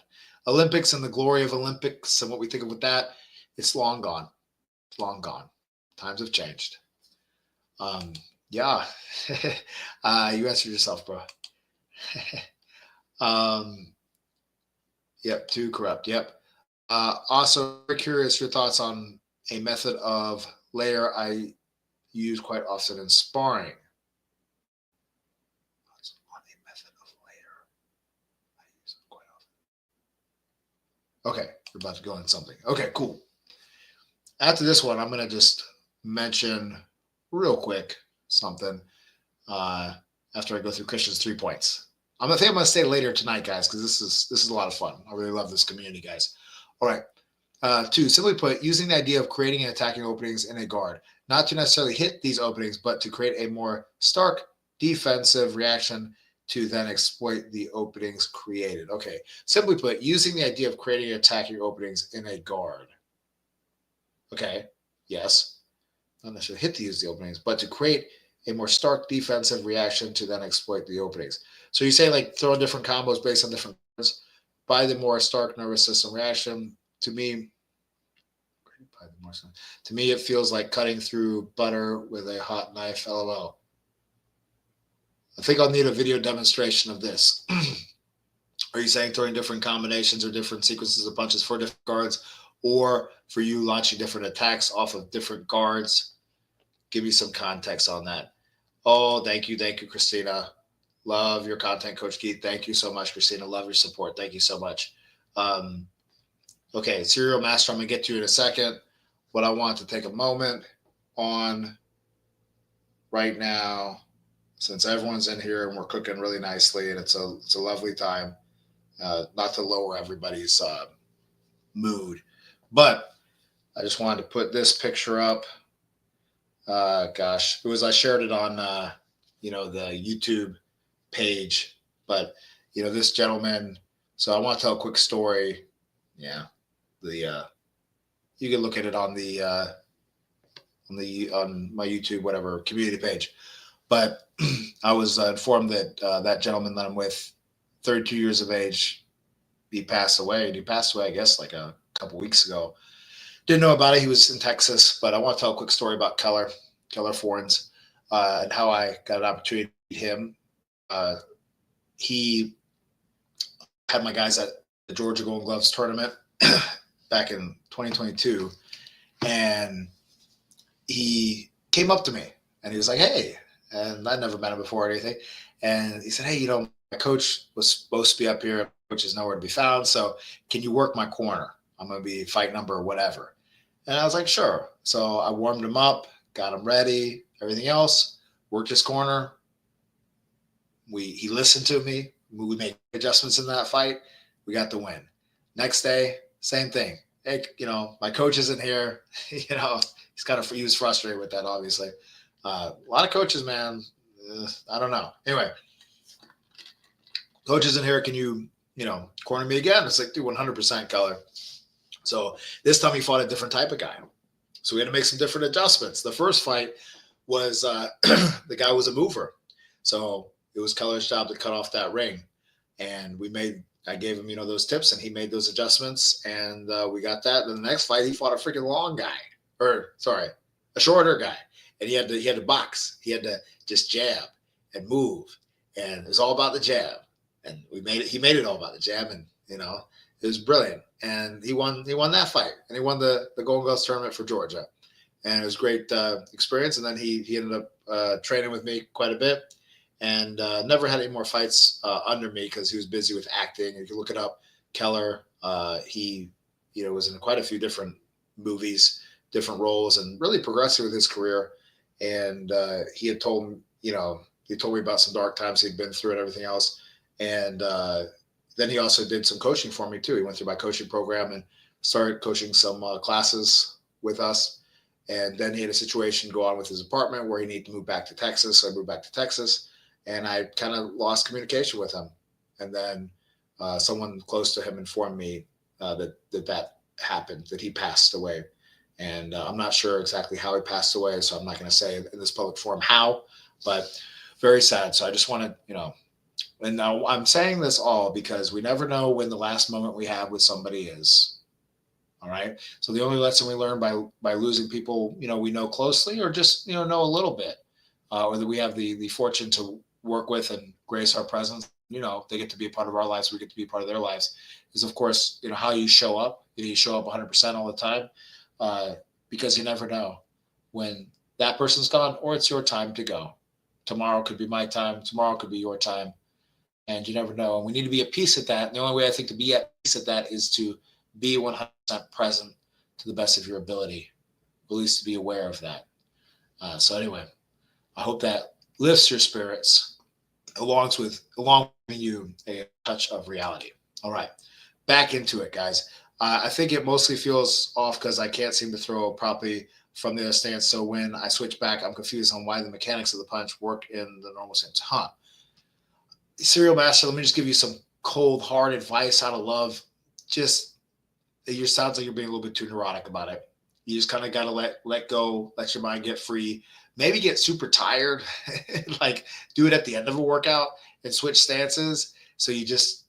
Olympics and the glory of Olympics and what we think of with that, it's long gone. It's long gone. Times have changed. Yeah. You answered yourself, bro. Yep, too corrupt. Yep. Also, very curious your thoughts on a method of layer I use quite often in sparring. On a method of layer I use quite often. Okay, we're about to go on something. Okay, cool. After this one, I'm going to just mention real quick something after I go through Christian's 3 points. I think I'm going to stay later tonight, guys, because this is a lot of fun. I really love this community, guys. All right. 2, simply put, using the idea of creating and attacking openings in a guard, not to necessarily hit these openings, but to create a more stark defensive reaction to then exploit the openings created. Okay. Simply put, using the idea of creating and attacking openings in a guard. Okay. Yes. Not necessarily hit to use the openings, but to create a more stark defensive reaction to then exploit the openings. So you say like throwing different combos based on different cards by the more stark nervous system reaction. To me, it feels like cutting through butter with a hot knife. LOL. I think I'll need a video demonstration of this. Are you saying throwing different combinations or different sequences of punches for different guards, or for you launching different attacks off of different guards? Give me some context on that. Oh, thank you, Christina. Love your content, Coach Keith. Thank you so much, Christina. Love your support. Thank you so much. Okay, Serial Master, I'm going to get to you in a second. What I want to take a moment on right now, since everyone's in here and we're cooking really nicely and it's a lovely time, not to lower everybody's mood, but I just wanted to put this picture up. Gosh, I shared it on the YouTube page, but this gentleman. So I want to tell a quick story. Yeah, you can look at it on my YouTube whatever community page. But I was informed that that gentleman that I'm with, 32 years of age, he passed away. And he passed away, I guess, like a couple weeks ago. Didn't know about it. He was in Texas, but I want to tell a quick story about Keller Forens, and how I got an opportunity to meet him. He had my guys at the Georgia Golden Gloves tournament back in 2022, and he came up to me and he was like, "Hey," and I'd never met him before or anything. And he said, "Hey, my coach was supposed to be up here, which is nowhere to be found. So can you work my corner? I'm going to be fight number whatever." And I was like, "Sure." So I warmed him up, got him ready, everything else, worked his corner. He listened to me. We made adjustments in that fight. We got the win. Next day, same thing. Hey, my coach isn't here. He was frustrated with that, obviously. A lot of coaches, man, I don't know. Anyway, coach isn't here. Can you, corner me again? It's like, dude, 100% Keller. So this time he fought a different type of guy. So we had to make some different adjustments. The first fight was the guy was a mover. So it was Keller's job to cut off that ring. And I gave him, those tips, and he made those adjustments, and we got that. And then the next fight, he fought a freaking long guy, a shorter guy. And he had to box. He had to just jab and move. And it was all about the jab. And he made it all about the jab. And, it was brilliant. And he won that fight. And he won the Golden Gloves tournament for Georgia. And it was a great experience. And then he ended up training with me quite a bit. And never had any more fights under me because he was busy with acting. If you look it up, Keller, he was in quite a few different movies, different roles, and really progressive with his career. And he had told me, he told me about some dark times he'd been through and everything else. And then he also did some coaching for me too. He went through my coaching program and started coaching some classes with us. And then he had a situation go on with his apartment where he needed to move back to Texas. So I moved back to Texas, and I kind of lost communication with him. And then someone close to him informed me that happened, that he passed away. And I'm not sure exactly how he passed away, so I'm not going to say in this public forum how, but very sad. So I just want to, and now I'm saying this all because we never know when the last moment we have with somebody is. All right. So the only lesson we learn by losing people, we know closely or just, know a little bit, or that we have the fortune to work with and grace our presence, they get to be a part of our lives. We get to be a part of their lives is, of course, how you show up. You show up 100% all the time because you never know when that person's gone or it's your time to go. Tomorrow could be my time. Tomorrow could be your time. And you never know. And we need to be at peace at that. And the only way I think to be at peace at that is to be 100% present to the best of your ability, at least to be aware of that. So anyway, I hope that lifts your spirits along with you a touch of reality. All right, back into it, guys. I think it mostly feels off because I can't seem to throw properly from the other stance. So when I switch back, I'm confused on why the mechanics of the punch work in the normal stance. Serial master, let me just give you some cold, hard advice out of love. It sounds like you're being a little bit too neurotic about it. You just kind of got to let go, let your mind get free. Maybe get super tired, like do it at the end of a workout and switch stances. So you just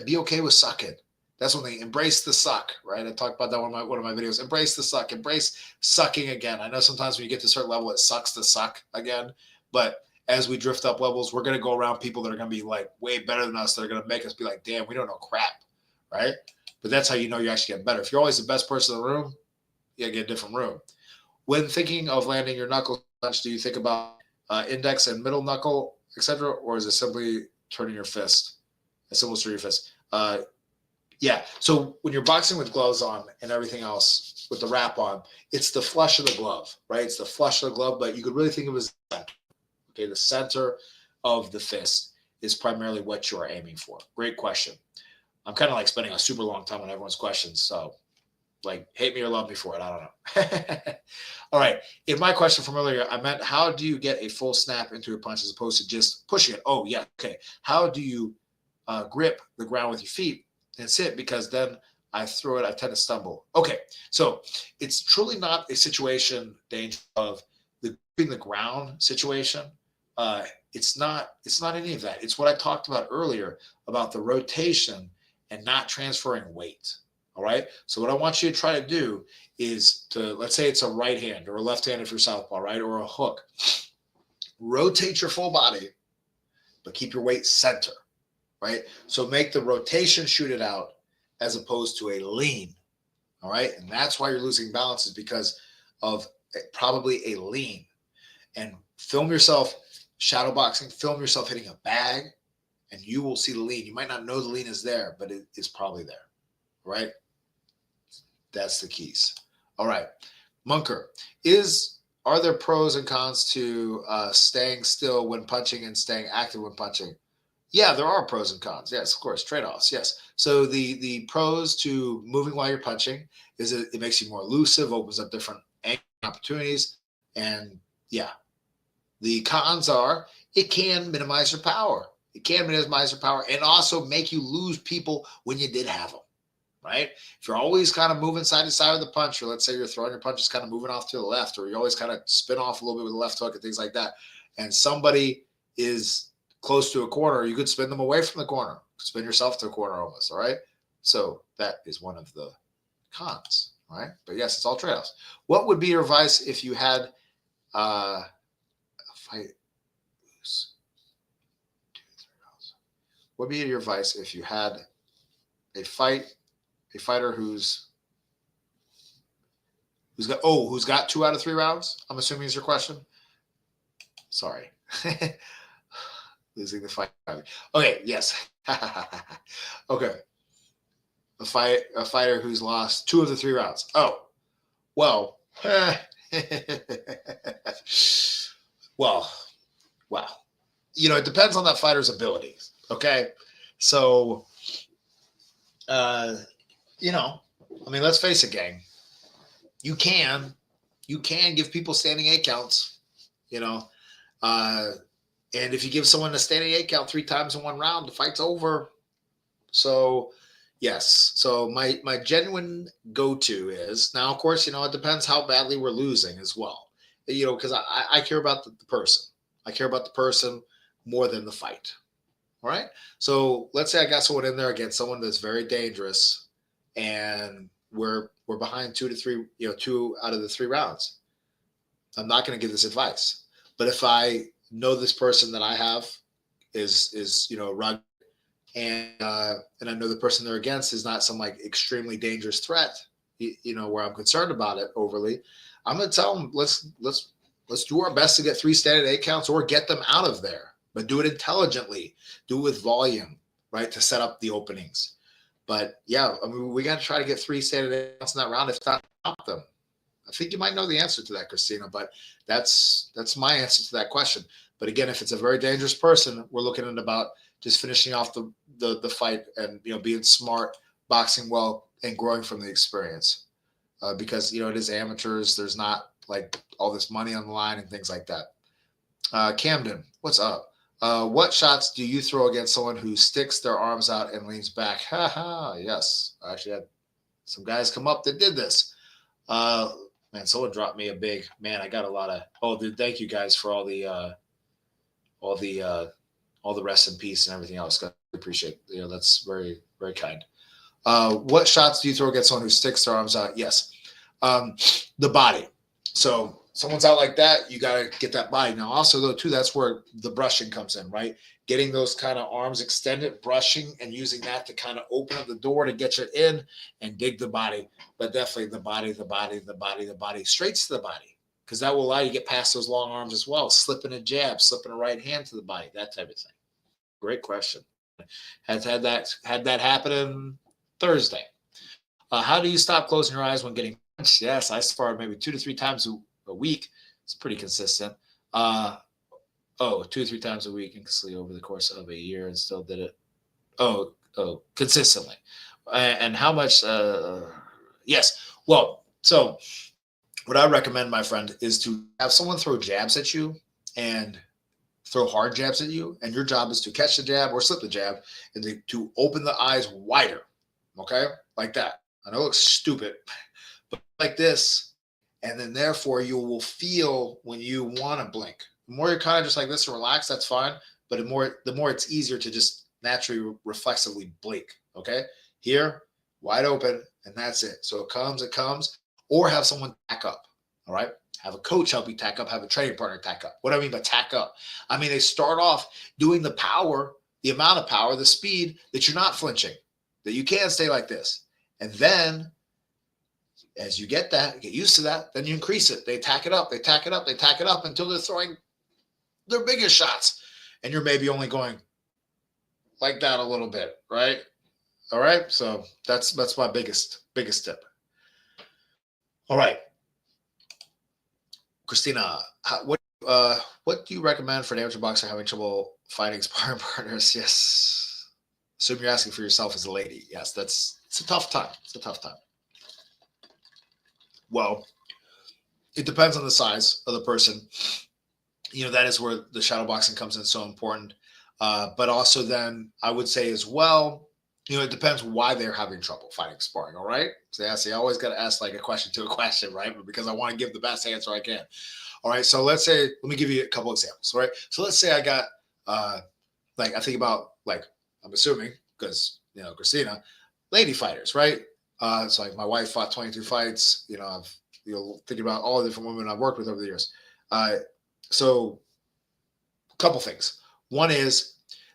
be okay with sucking. That's one thing. Embrace the suck, right? I talked about that on one of my videos. Embrace the suck. Embrace sucking again. I know sometimes when you get to a certain level, it sucks to suck again. But as we drift up levels, we're going to go around people that are going to be like way better than us, that are going to make us be like, damn, we don't know crap, right? But that's how you know you're actually getting better. If you're always the best person in the room, you get a different room. When thinking of landing your knuckle punch, do you think about index and middle knuckle, etc., or is it simply turning your fist? A simple turn your fist. Yeah. So when you're boxing with gloves on and everything else with the wrap on, it's the flush of the glove, right? It's the flush of the glove, but you could really think of it as the center. Okay, the center of the fist is primarily what you are aiming for. Great question. I'm kind of like spending a super long time on everyone's questions, so like hate me or love me for it. I don't know. All right. In my question from earlier, I meant how do you get a full snap into your punch as opposed to just pushing it? Oh, yeah. Okay. How do you grip the ground with your feet and sit? Because then I throw it, I tend to stumble. Okay. So it's truly not a situation, danger of the gripping the ground situation. It's not any of that. It's what I talked about earlier about the rotation and not transferring weight. All right. So what I want you to try to do is let's say it's a right hand or a left hand if you're southpaw, right? Or a hook. Rotate your full body, but keep your weight center, right? So make the rotation shoot it out as opposed to a lean. All right. And that's why you're losing balance, is because of probably a lean. And film yourself shadow boxing, film yourself hitting a bag, and you will see the lean. You might not know the lean is there, but it is probably there, right? That's the keys. All right. Munker, are there pros and cons to staying still when punching and staying active when punching? Yeah, there are pros and cons. Yes, of course, trade-offs. Yes. So the pros to moving while you're punching is it makes you more elusive, opens up different opportunities, and yeah. The cons are it can minimize your power. It can minimize your power and also make you lose people when you did have them, right? If you're always kind of moving side to side with the punch, or let's say you're throwing your punches kind of moving off to the left, or you always kind of spin off a little bit with the left hook and things like that, and somebody is close to a corner, you could spin them away from the corner, spin yourself to a corner almost, all right? So that is one of the cons, all right? But yes, it's all trade-offs. What would be your advice if you had a fight? What would be your advice if you had a fighter who's got 2 out of 3 rounds? I'm assuming is your question. Sorry. Losing the fight. Okay, yes. Okay. A fighter who's lost 2 of the 3 rounds. Oh, well. Well. It depends on that fighter's abilities. Okay. So, let's face it, gang. You can you can give people standing 8 counts, you know. Uh, and if you give someone a standing 8 count 3 times in one round, the fight's over. So, yes. So my genuine go-to is now, of course, it depends how badly we're losing as well. Because I care about the person. I care about the person more than the fight. All right. So let's say I got someone in there against someone that's very dangerous, and we're behind 2 to 3, 2 out of the 3 rounds. I'm not going to give this advice. But if I know this person that I have is rugged, and I know the person they're against is not some like extremely dangerous threat, where I'm concerned about it overly, I'm going to tell them let's do our best to get 3 standard 8 counts or get them out of there, but do it intelligently, do it with volume, right, to set up the openings. But yeah, I mean, we got to try to get 3 standard 8 counts in that round, if not stop them. I think you might know the answer to that, Christina, but that's my answer to that question. But again, if it's a very dangerous person, we're looking at about just finishing off the fight and being smart, boxing well, and growing from the experience. Because it is amateurs. There's not like all this money on the line and things like that. Camden, what's up? What shots do you throw against someone who sticks their arms out and leans back? Ha ha. Yes, I actually had some guys come up that did this. Man, someone dropped me a big man. I got a lot of. Oh, dude, thank you guys for all the rest in peace and everything else. I appreciate it. That's very, very kind. What shots do you throw against someone who sticks their arms out? Yes. The body. So someone's out like that, you got to get that body. Now, also, though, too, that's where the brushing comes in, right? Getting those kind of arms extended, brushing, and using that to kind of open up the door to get you in and dig the body. But definitely the body, straight to the body, because that will allow you to get past those long arms as well. Slipping a jab, slipping a right hand to the body, that type of thing. Great question. Had that happen Thursday. How do you stop closing your eyes when getting punched? Yes, I sparred maybe 2 to 3 times a week. It's pretty consistent. 2 to 3 times a week consistently over the course of a year, and still did it. Consistently. And how much? Yes. Well, so what I recommend, my friend, is to have someone throw jabs at you and throw hard jabs at you, and your job is to catch the jab or slip the jab and to open the eyes wider. Okay, like that. I know it looks stupid, but like this, and then therefore you will feel when you want to blink. The more you're kind of just like this and relax, that's fine. But the more it's easier to just naturally reflexively blink. Okay, here, wide open, and that's it. So it comes, or have someone tack up. All right, have a coach help you tack up, have a training partner tack up. What do I mean by tack up? I mean they start off doing the power, the amount of power, the speed that you're not flinching, that you can stay like this. And then as you get used to that, then you increase it. They tack it up until they're throwing their biggest shots. And you're maybe only going like that a little bit, right? All right. So that's my biggest tip. All right. Christina, what do you recommend for an amateur boxer having trouble finding sparring partners? Yes. Assume you're asking for yourself as a lady. Yes, it's a tough time. Well, it depends on the size of the person. That is where the shadow boxing comes in so important. But also then I would say as well, it depends why they're having trouble finding sparring. All right. So I always got to ask like a question to a question, right? But because I want to give the best answer I can. All right. So let me give you a couple examples. All right. So let's say I got, I think about I'm assuming because, Christina, lady fighters, right? So like my wife fought 22 fights, I've, thinking about all the different women I've worked with over the years. So a couple things. One is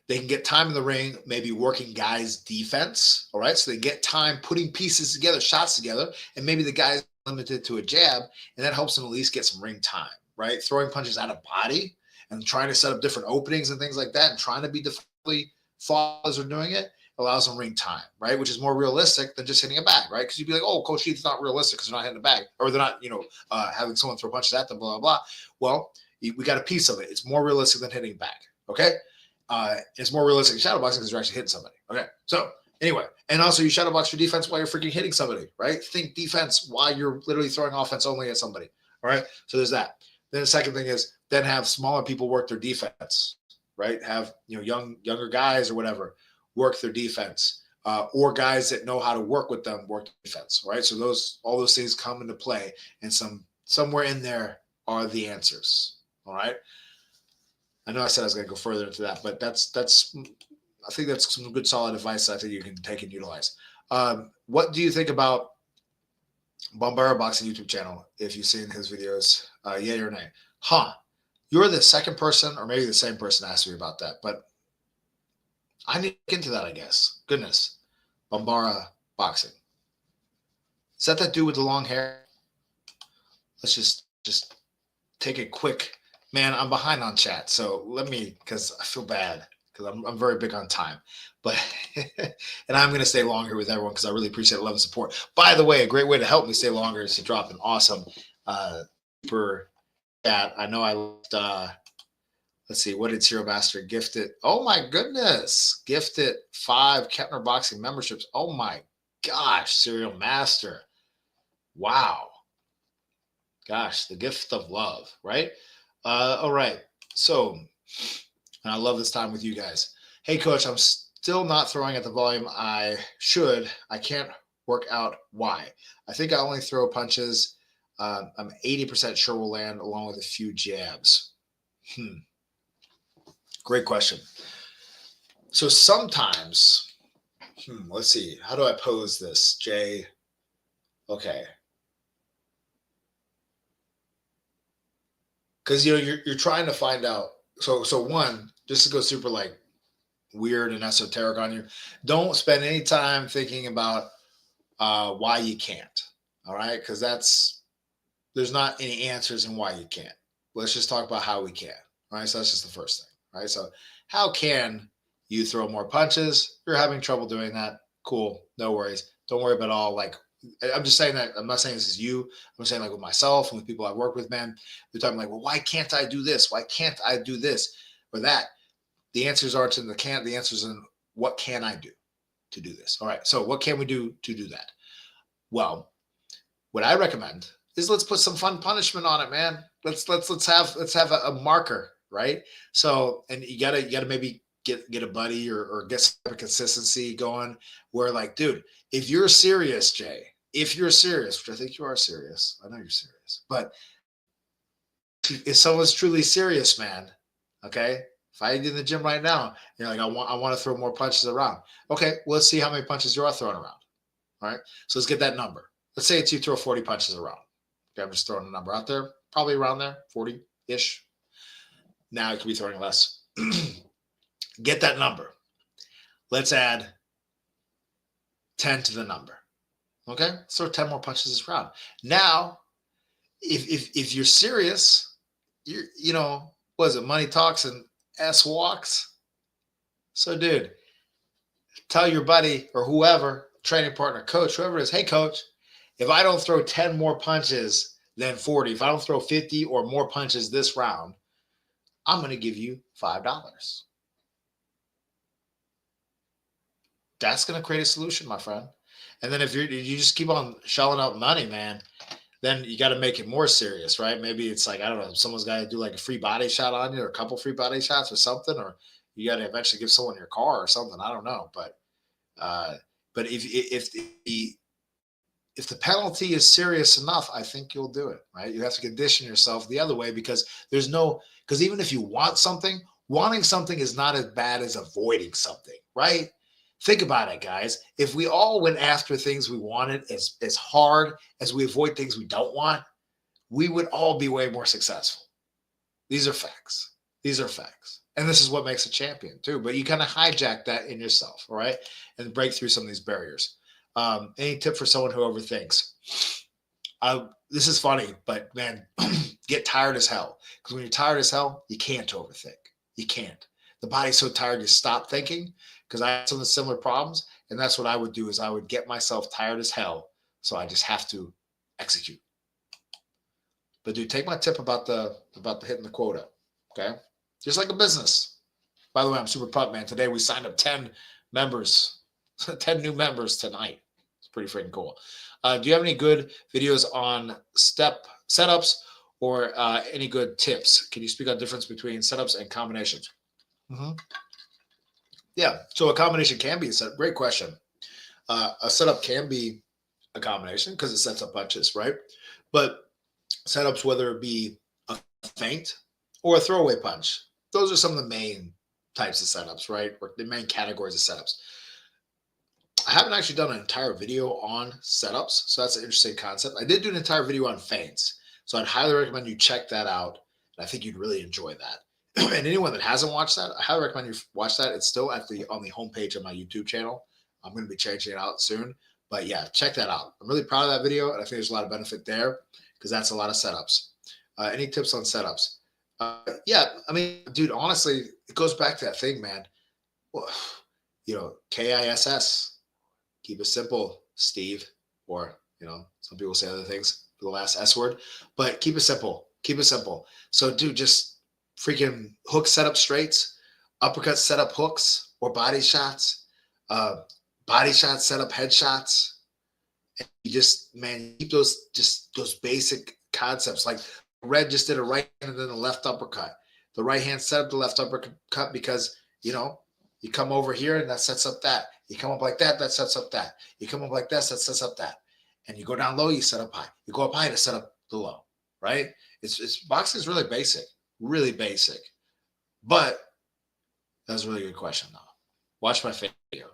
they can get time in the ring, maybe working guys' defense. All right. So they get time putting pieces together, shots together, and maybe the guy's limited to a jab, and that helps them at least get some ring time, right? Throwing punches out of body and trying to set up different openings and things like that and trying to be defensively thought as they're doing it allows them ring time, right? Which is more realistic than just hitting a bag, right? Because you'd be like, oh, Coach Keith, it's not realistic because they're not hitting a bag, or they're not, having someone throw punches at them, blah, blah, blah. Well, we got a piece of it. It's more realistic than hitting a bag, okay? It's more realistic in shadowboxing because you're actually hitting somebody, okay? So anyway, and also you shadowbox for defense while you're freaking hitting somebody, right? Think defense while you're literally throwing offense only at somebody, All right. So there's that. Then the second thing is then have smaller people work their defense, right? Have, younger guys or whatever work their defense, or guys that know how to work with them work defense, right? So all those things come into play, and somewhere in there are the answers. All right. I know I said I was going to go further into that, but I think that's some good solid advice that I think you can take and utilize. What do you think about Bombara Boxing YouTube channel? If you've seen his videos, yay or nay? You're the second person, or maybe the same person asked me about that, but I need to get into that, I guess. Goodness. Bombara Boxing. Is that dude with the long hair? Let's just take a quick, man, I'm behind on chat. So because I feel bad because I'm very big on time, but, and I'm going to stay longer with everyone because I really appreciate the love and support. By the way, a great way to help me stay longer is to drop an awesome, super chat. I know I left, let's see, what did Zero Master gift it? Oh my goodness. Gifted 5 Keppner Boxing memberships. Oh my gosh, Serial Master. Wow. Gosh, the gift of love, right? All right. So, and I love this time with you guys. Hey, Coach, I'm still not throwing at the volume I should. I can't work out why. I think I only throw punches I'm 80% sure will land, along with a few jabs. Great question. So sometimes, let's see. How do I pose this, Jay? Okay. Because you're trying to find out. So one, just to go super like weird and esoteric on you, don't spend any time thinking about why you can't. All right, because there's not any answers in why you can't. Let's just talk about how we can. All right, so that's just the first thing. All right, so how can you throw more punches? You're having trouble doing that. Cool, no worries. Don't worry about all like. I'm just saying that. I'm not saying this is you. I'm saying like with myself and with people I work with, man. They're talking like, well, why can't I do this? Why can't I do this or that? The answers aren't in the can't. The answers in what can I do to do this? All right. So what can we do to do that? Well, what I recommend is let's put some fun punishment on it, man. Let's have a marker, right? So, and you gotta maybe get a buddy or get some consistency going where like, dude, if you're serious, Jay, if you're serious, which I think you are serious, I know you're serious, but if someone's truly serious, man, okay, if I get in the gym right now, you're like, I want to throw more punches around. Okay, well, let's see how many punches you are throwing around. All right, so let's get that number. Let's say it's you throw 40 punches around. Okay, I'm just throwing a number out there, probably around there, 40-ish. Now it could be throwing less. Get that number. Let's add 10 to the number. Okay, let's throw 10 more punches this round. Now, if you're serious, what is it? Money talks and ass walks. So, dude, tell your buddy or whoever, training partner, coach, whoever it is, hey, coach, if I don't throw 10 more punches than 40, if I don't throw 50 or more punches this round, I'm going to give you $5. That's going to create a solution, my friend. And then if you just keep on shelling out money, man, then you got to make it more serious, right? Maybe it's like, I don't know, someone's got to do like a free body shot on you or a couple free body shots or something, or you got to eventually give someone your car or something. I don't know. But if the penalty is serious enough, I think you'll do it, right? You have to condition yourself the other way because because even if you want something, wanting something is not as bad as avoiding something, right? Think about it, guys. If we all went after things we wanted as hard as we avoid things we don't want, we would all be way more successful. These are facts. And this is what makes a champion too. But you kind of hijack that in yourself, all right? And break through some of these barriers. Any tip for someone who overthinks? This is funny, but man, get tired as hell. Because when you're tired as hell, you can't overthink. You can't. The body's so tired you stop thinking. Because I have some of the similar problems, and that's what I would do is I would get myself tired as hell, so I just have to execute. But dude, take my tip about the hitting the quota, okay? Just like a business. By the way, I'm super pumped, man. Today we signed up 10 members, 10 new members tonight. It's pretty freaking cool. Do you have any good videos on step setups or any good tips? Can you speak on the difference between setups and combinations? Mm-hmm. Yeah. So a combination can be a setup. Great question. A setup can be a combination because it sets up punches, right? But setups, whether it be a feint or a throwaway punch, those are some of the main types of setups, right? Or the main categories of setups. I haven't actually done an entire video on setups, so that's an interesting concept. I did do an entire video on feints, so I'd highly recommend you check that out. And I think you'd really enjoy that. And anyone that hasn't watched that, I highly recommend you watch that. It's still on the homepage of my YouTube channel. I'm going to be changing it out soon, but yeah, check that out. I'm really proud of that video, and I think there's a lot of benefit there because that's a lot of setups. Any tips on setups? Yeah, I mean, dude, honestly, it goes back to that thing, man. Well, KISS. Keep it simple, Steve, or some people say other things for the last S word, but keep it simple. Keep it simple. So, dude, just freaking hook setup straights, uppercut setup hooks or body shots, set up headshots. And you just, man, keep those basic concepts. Like Red just did a right hand and then a left uppercut. The right hand set up the left uppercut because you come over here and that sets up that. You come up like that, that sets up that. You come up like this, that sets up that. And you go down low, you set up high. You go up high to set up the low, right? It's boxing is really basic, But that was a really good question, though. Watch my video.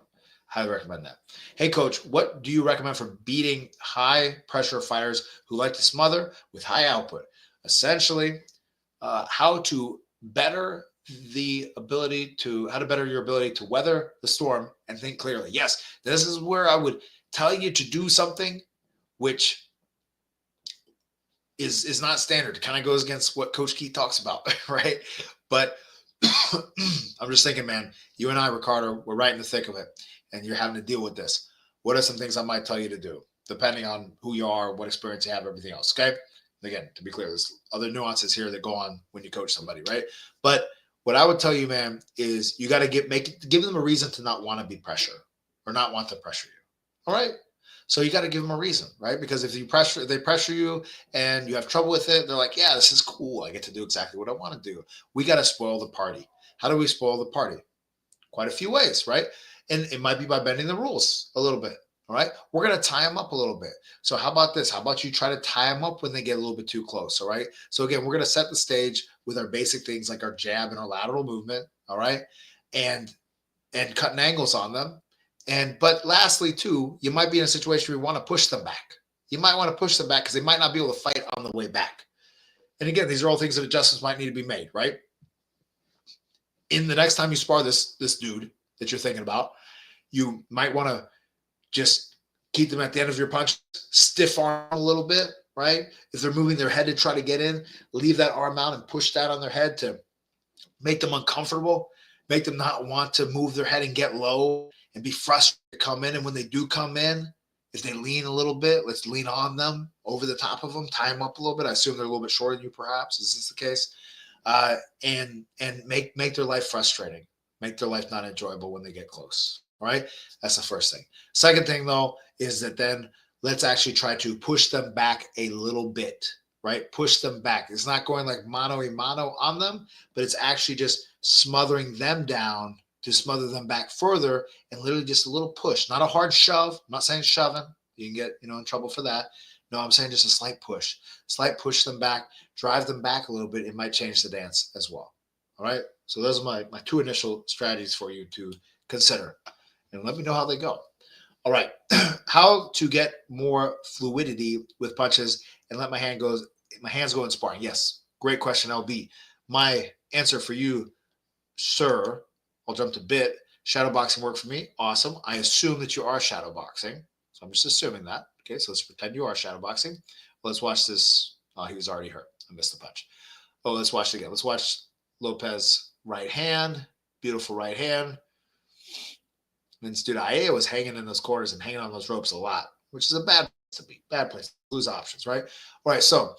Highly recommend that. Hey, Coach, what do you recommend for beating high-pressure fighters who like to smother with high output? Essentially, how to better your ability to weather the storm and think clearly. Yes, this is where I would tell you to do something which is not standard. It kind of goes against what Coach Keith talks about, right? But I'm just thinking, man, you and I, Ricardo, we're right in the thick of it, and you're having to deal with this. What are some things I might tell you to do, depending on who you are, what experience you have, everything else, okay? Again, to be clear, there's other nuances here that go on when you coach somebody, right? But what I would tell you, man, is you got to give them a reason to not want to be pressure or not want to pressure you. All right. So you got to give them a reason, right? Because if they pressure you and you have trouble with it, they're like, yeah, this is cool. I get to do exactly what I want to do. We got to spoil the party. How do we spoil the party? Quite a few ways, right? And it might be by bending the rules a little bit. All right. We're going to tie them up a little bit. So how about this? How about you try to tie them up when they get a little bit too close? All right. So again, we're going to set the stage with our basic things like our jab and our lateral movement. All right. And cutting angles on them. But lastly, too, you might be in a situation where you want to push them back. You might want to push them back because they might not be able to fight on the way back. And again, these are all things that adjustments might need to be made, right? In the next time you spar this dude that you're thinking about, you might want to just keep them at the end of your punch, stiff arm a little bit, right? If they're moving their head to try to get in, leave that arm out and push that on their head to make them uncomfortable, make them not want to move their head and get low and be frustrated to come in. And when they do come in, if they lean a little bit, let's lean on them, over the top of them, tie them up a little bit. I assume they're a little bit shorter than you, perhaps. Is this the case? And make their life frustrating, make their life not enjoyable when they get close. All right. That's the first thing. Second thing, though, is that then let's actually try to push them back a little bit, right? Push them back. It's not going like mano-a-mano on them, but it's actually just smothering them down to smother them back further and literally just a little push, not a hard shove. I'm not saying shoving. You can get, in trouble for that. No, I'm saying just a slight push them back, drive them back a little bit. It might change the dance as well. All right. So those are my two initial strategies for you to consider. And let me know how they go. All right. How to get more fluidity with punches and let my hands go in sparring. Yes. Great question, LB. My answer for you, sir, I'll jump to bit. Shadow boxing work for me. Awesome. I assume that you are shadow boxing. So I'm just assuming that. Okay. So let's pretend you are shadow boxing. Let's watch this. Oh, he was already hurt. I missed the punch. Oh, let's watch it again. Let's watch Lopez right hand. Beautiful right hand. And dude, Aya was hanging in those corners and hanging on those ropes a lot, which is a bad place to be. Bad place to lose options, right? All right. So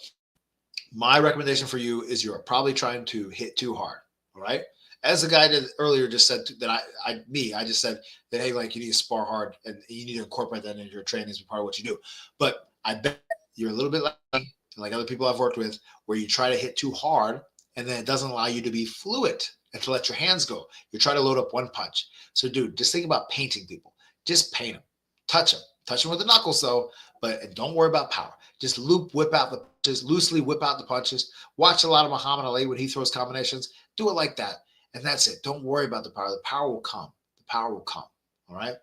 my recommendation for you is you're probably trying to hit too hard. All right. As the guy did earlier just said that I just said that, hey, like you need to spar hard and you need to incorporate that into your training as part of what you do. But I bet you're a little bit laggy, and like other people I've worked with, where you try to hit too hard and then it doesn't allow you to be fluid and to let your hands go. You try to load up one punch. So, dude, just think about painting people. Just paint them, touch them with the knuckles though. But don't worry about power. Just whip out the punches, loosely whip out the punches. Watch a lot of Muhammad Ali when he throws combinations. Do it like that, and that's it. Don't worry about the power. The power will come. The power will come. All right.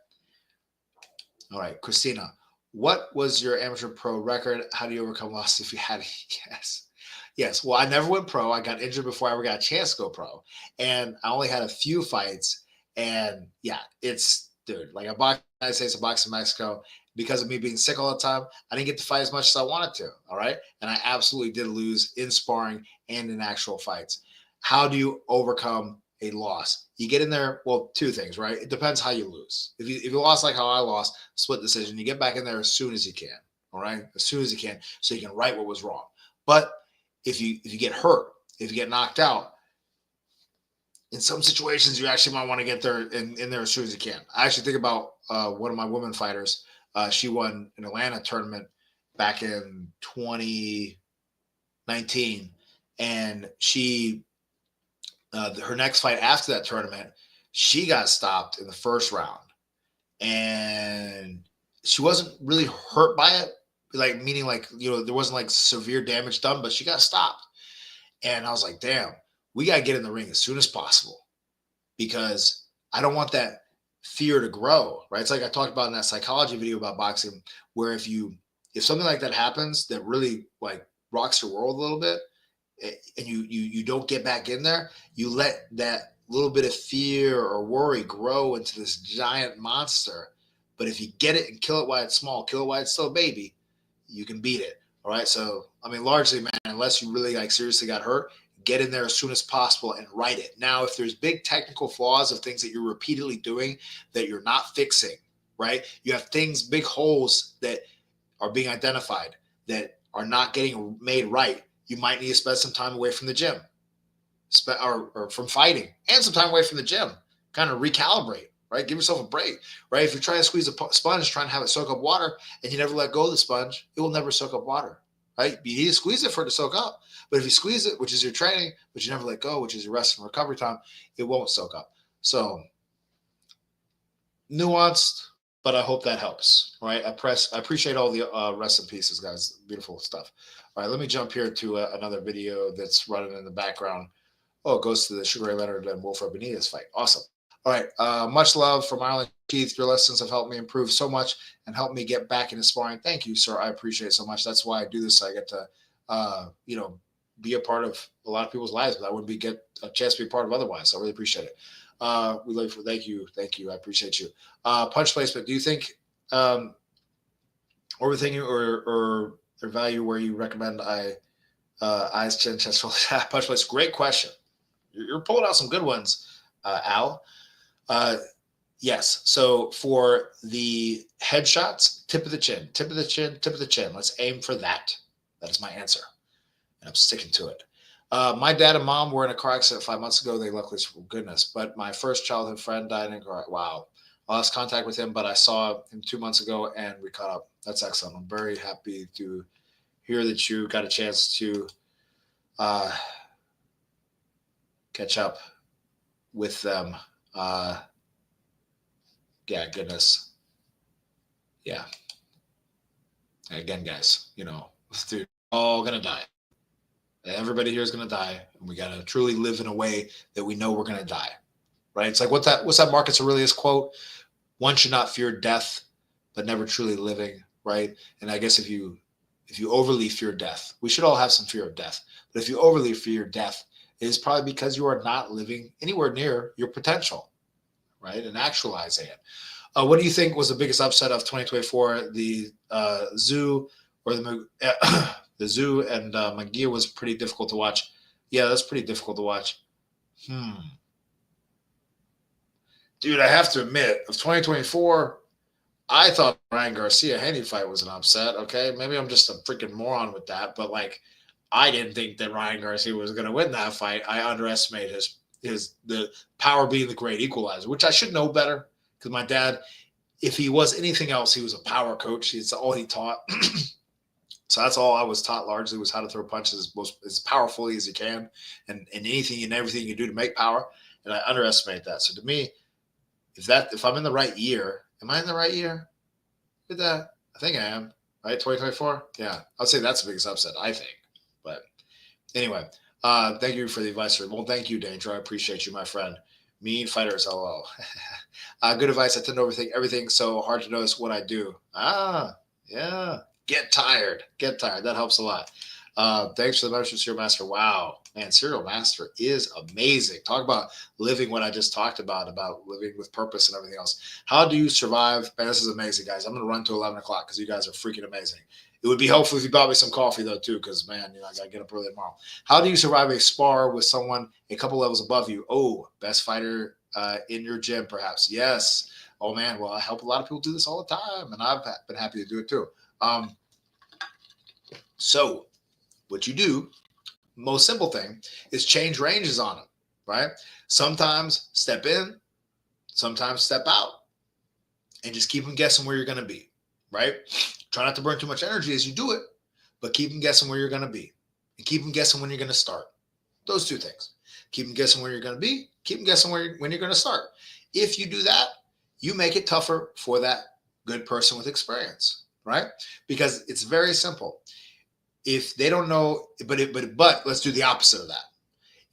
All right, Christina. What was your amateur pro record? How do you overcome losses if you had? Yes. Well, I never went pro. I got injured before I ever got a chance to go pro, and I only had a few fights. And yeah, it's dude. Like I boxed in the United States, I boxed in Mexico. Because of me being sick all the time, I didn't get to fight as much as I wanted to. All right. And I absolutely did lose in sparring and in actual fights. How do you overcome a loss? You get in there. Well, two things, right? It depends how you lose. If you lost like how I lost, split decision, you get back in there as soon as you can. All right. As soon as you can, so you can right what was wrong. But if you get hurt, if you get knocked out, in some situations, you actually might want to get there in there as soon as you can. I actually think about one of my women fighters. She won an Atlanta tournament back in 2019, and she her next fight after that tournament, she got stopped in the first round, and she wasn't really hurt by it, like meaning like there wasn't like severe damage done, but she got stopped, and I was like, damn, we gotta get in the ring as soon as possible because I don't want that fear to grow, right? It's like I talked about in that psychology video about boxing, where if something like that happens that really like rocks your world a little bit, and you don't get back in there, you let that little bit of fear or worry grow into this giant monster. But if you get it and kill it while it's small, kill it while it's still a baby, you can beat it. All right. So I mean, largely, man, unless you really like seriously got hurt, get in there as soon as possible and write it. Now, if there's big technical flaws of things that you're repeatedly doing that you're not fixing, right? You have big holes that are being identified that are not getting made right. You might need to spend some time away from the gym or from fighting and some time away from the gym, kind of recalibrate, right? Give yourself a break, right? If you're trying to squeeze a sponge, trying to have it soak up water and you never let go of the sponge, it will never soak up water, right? You need to squeeze it for it to soak up. But if you squeeze it, which is your training, but you never let go, which is your rest and recovery time, it won't soak up. So nuanced, but I hope that helps. All right. I appreciate all the rest in pieces, guys. Beautiful stuff. All right. Let me jump here to another video that's running in the background. Oh, it goes to the Sugar Ray Leonard and Wilfred Benitez fight. Awesome. All right. Much love from Ireland. Keith, your lessons have helped me improve so much and helped me get back into sparring. Thank you, sir. I appreciate it so much. That's why I do this. I get to, be a part of a lot of people's lives, but I wouldn't get a chance to be a part of otherwise. So I really appreciate it. Thank you. I appreciate you. Punch placement. Do you think overthinking or value where you recommend eyes, chin, chest, shoulder, punch place? Great question. You're pulling out some good ones, Al. Yes. So for the headshots, tip of the chin, tip of the chin, tip of the chin. Let's aim for that. That is my answer. And I'm sticking to it. My dad and mom were in a car accident 5 months ago. They luckily, goodness, but my first childhood friend died in a car. Wow. I lost contact with him, but I saw him 2 months ago and we caught up. That's excellent. I'm very happy to hear that you got a chance to catch up with them. Yeah, goodness. Yeah. Again, guys, they're all going to die. Everybody here is going to die. And we got to truly live in a way that we know we're going to die. Right? It's like what's that Marcus Aurelius quote? One should not fear death, but never truly living. Right? And I guess if you overly fear death, we should all have some fear of death. But if you overly fear death, it is probably because you are not living anywhere near your potential, right? And actualizing it. What do you think was the biggest upset of 2024? The Zoo or the Zoo and Magia was pretty difficult to watch. Yeah, that's pretty difficult to watch. Dude, I have to admit, of 2024, I thought Ryan Garcia-Henry fight was an upset, okay? Maybe I'm just a freaking moron with that, but, I didn't think that Ryan Garcia was going to win that fight. I underestimated the power being the great equalizer, which I should know better because my dad, if he was anything else, he was a power coach. It's all he taught. So that's all I was taught largely, was how to throw punches as powerfully as you can, and anything and everything you do to make power. And I underestimate that. So to me, if I'm in the right year, am I in the right year with that? I think I am. Right, 2024. Yeah, I'll say that's the biggest upset, I think. But anyway, thank you for the advice. Well, thank you, Danger. I appreciate you, my friend. Mean fighters, lol. Good advice. I tend to overthink everything, so hard to notice what I do. Yeah. Get tired. Get tired. That helps a lot. Thanks for the membership, Serial Master. Wow, man, Serial Master is amazing. Talk about living what I just talked about living with purpose and everything else. How do you survive? Man, this is amazing, guys. I'm going to run to 11 o'clock because you guys are freaking amazing. It would be helpful if you bought me some coffee, though, too, because, man, I got to get up early tomorrow. How do you survive a spar with someone a couple levels above you? Oh, best fighter in your gym, perhaps. Yes. Oh, man, well, I help a lot of people do this all the time, and I've been happy to do it, too. So what you do, most simple thing, is change ranges on them, right? Sometimes step in, sometimes step out, and just keep them guessing where you're going to be, right? Try not to burn too much energy as you do it, but keep them guessing where you're going to be, and keep them guessing when you're going to start. Those two things. Keep them guessing where you're going to be, keep them guessing when you're going to start. If you do that, you make it tougher for that good person with experience, right? Because it's very simple. If they don't know, but let's do the opposite of that.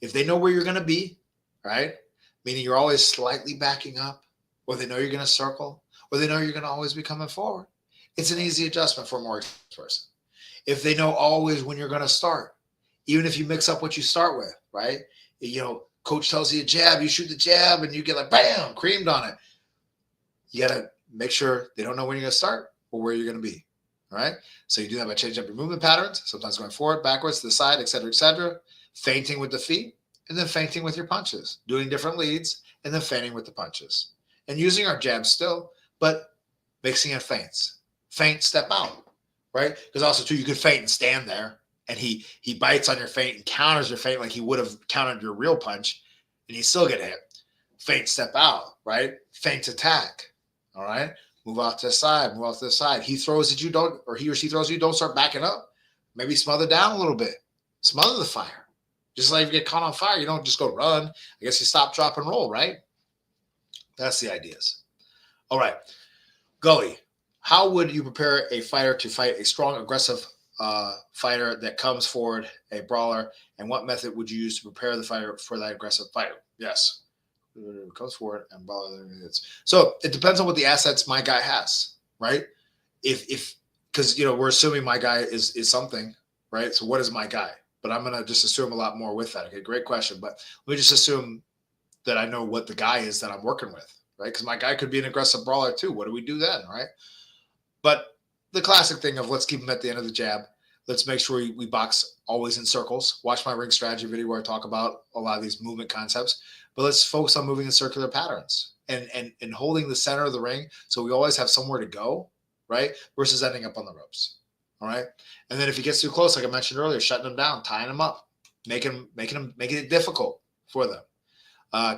If they know where you're going to be, right? Meaning you're always slightly backing up, or they know you're going to circle, or they know you're going to always be coming forward, it's an easy adjustment for a more experienced person. If they know always when you're going to start, even if you mix up what you start with, right? Coach tells you a jab, you shoot the jab, and you get like, bam, creamed on it. You got to make sure they don't know when you're going to start or where you're going to be. All right. So you do that by changing up your movement patterns, sometimes going forward, backwards, to the side, et cetera, feinting with the feet, and then feinting with your punches, doing different leads, and then feinting with the punches. And using our jabs still, but mixing in feints. Feint, step out, right? Because also, too, you could feint and stand there, and he bites on your feint and counters your feint like he would have countered your real punch, and you still get hit. Feint, step out, right? Feint, attack, all right? Move off to the side, move off to the side. He throws at you, he or she throws at you, don't start backing up. Maybe smother down a little bit. Smother the fire. Just like if you get caught on fire, you don't just go run. I guess you stop, drop, and roll, right? That's the ideas. All right. Gully, how would you prepare a fighter to fight a strong, aggressive fighter that comes forward, a brawler, and what method would you use to prepare the fighter for that aggressive fighter? Yes. Comes forward and brawler. So it depends on what the assets my guy has, right? If because we're assuming my guy is something, right? So what is my guy? But I'm gonna just assume a lot more with that. Okay, great question. But let me just assume that I know what the guy is that I'm working with, right? Because my guy could be an aggressive brawler too. What do we do then, right? But the classic thing of let's keep him at the end of the jab. Let's make sure we box always in circles. Watch my ring strategy video where I talk about a lot of these movement concepts. But let's focus on moving in circular patterns and holding the center of the ring so we always have somewhere to go, right? Versus ending up on the ropes. All right. And then if he gets too close, like I mentioned earlier, shutting them down, tying them up, making it difficult for them.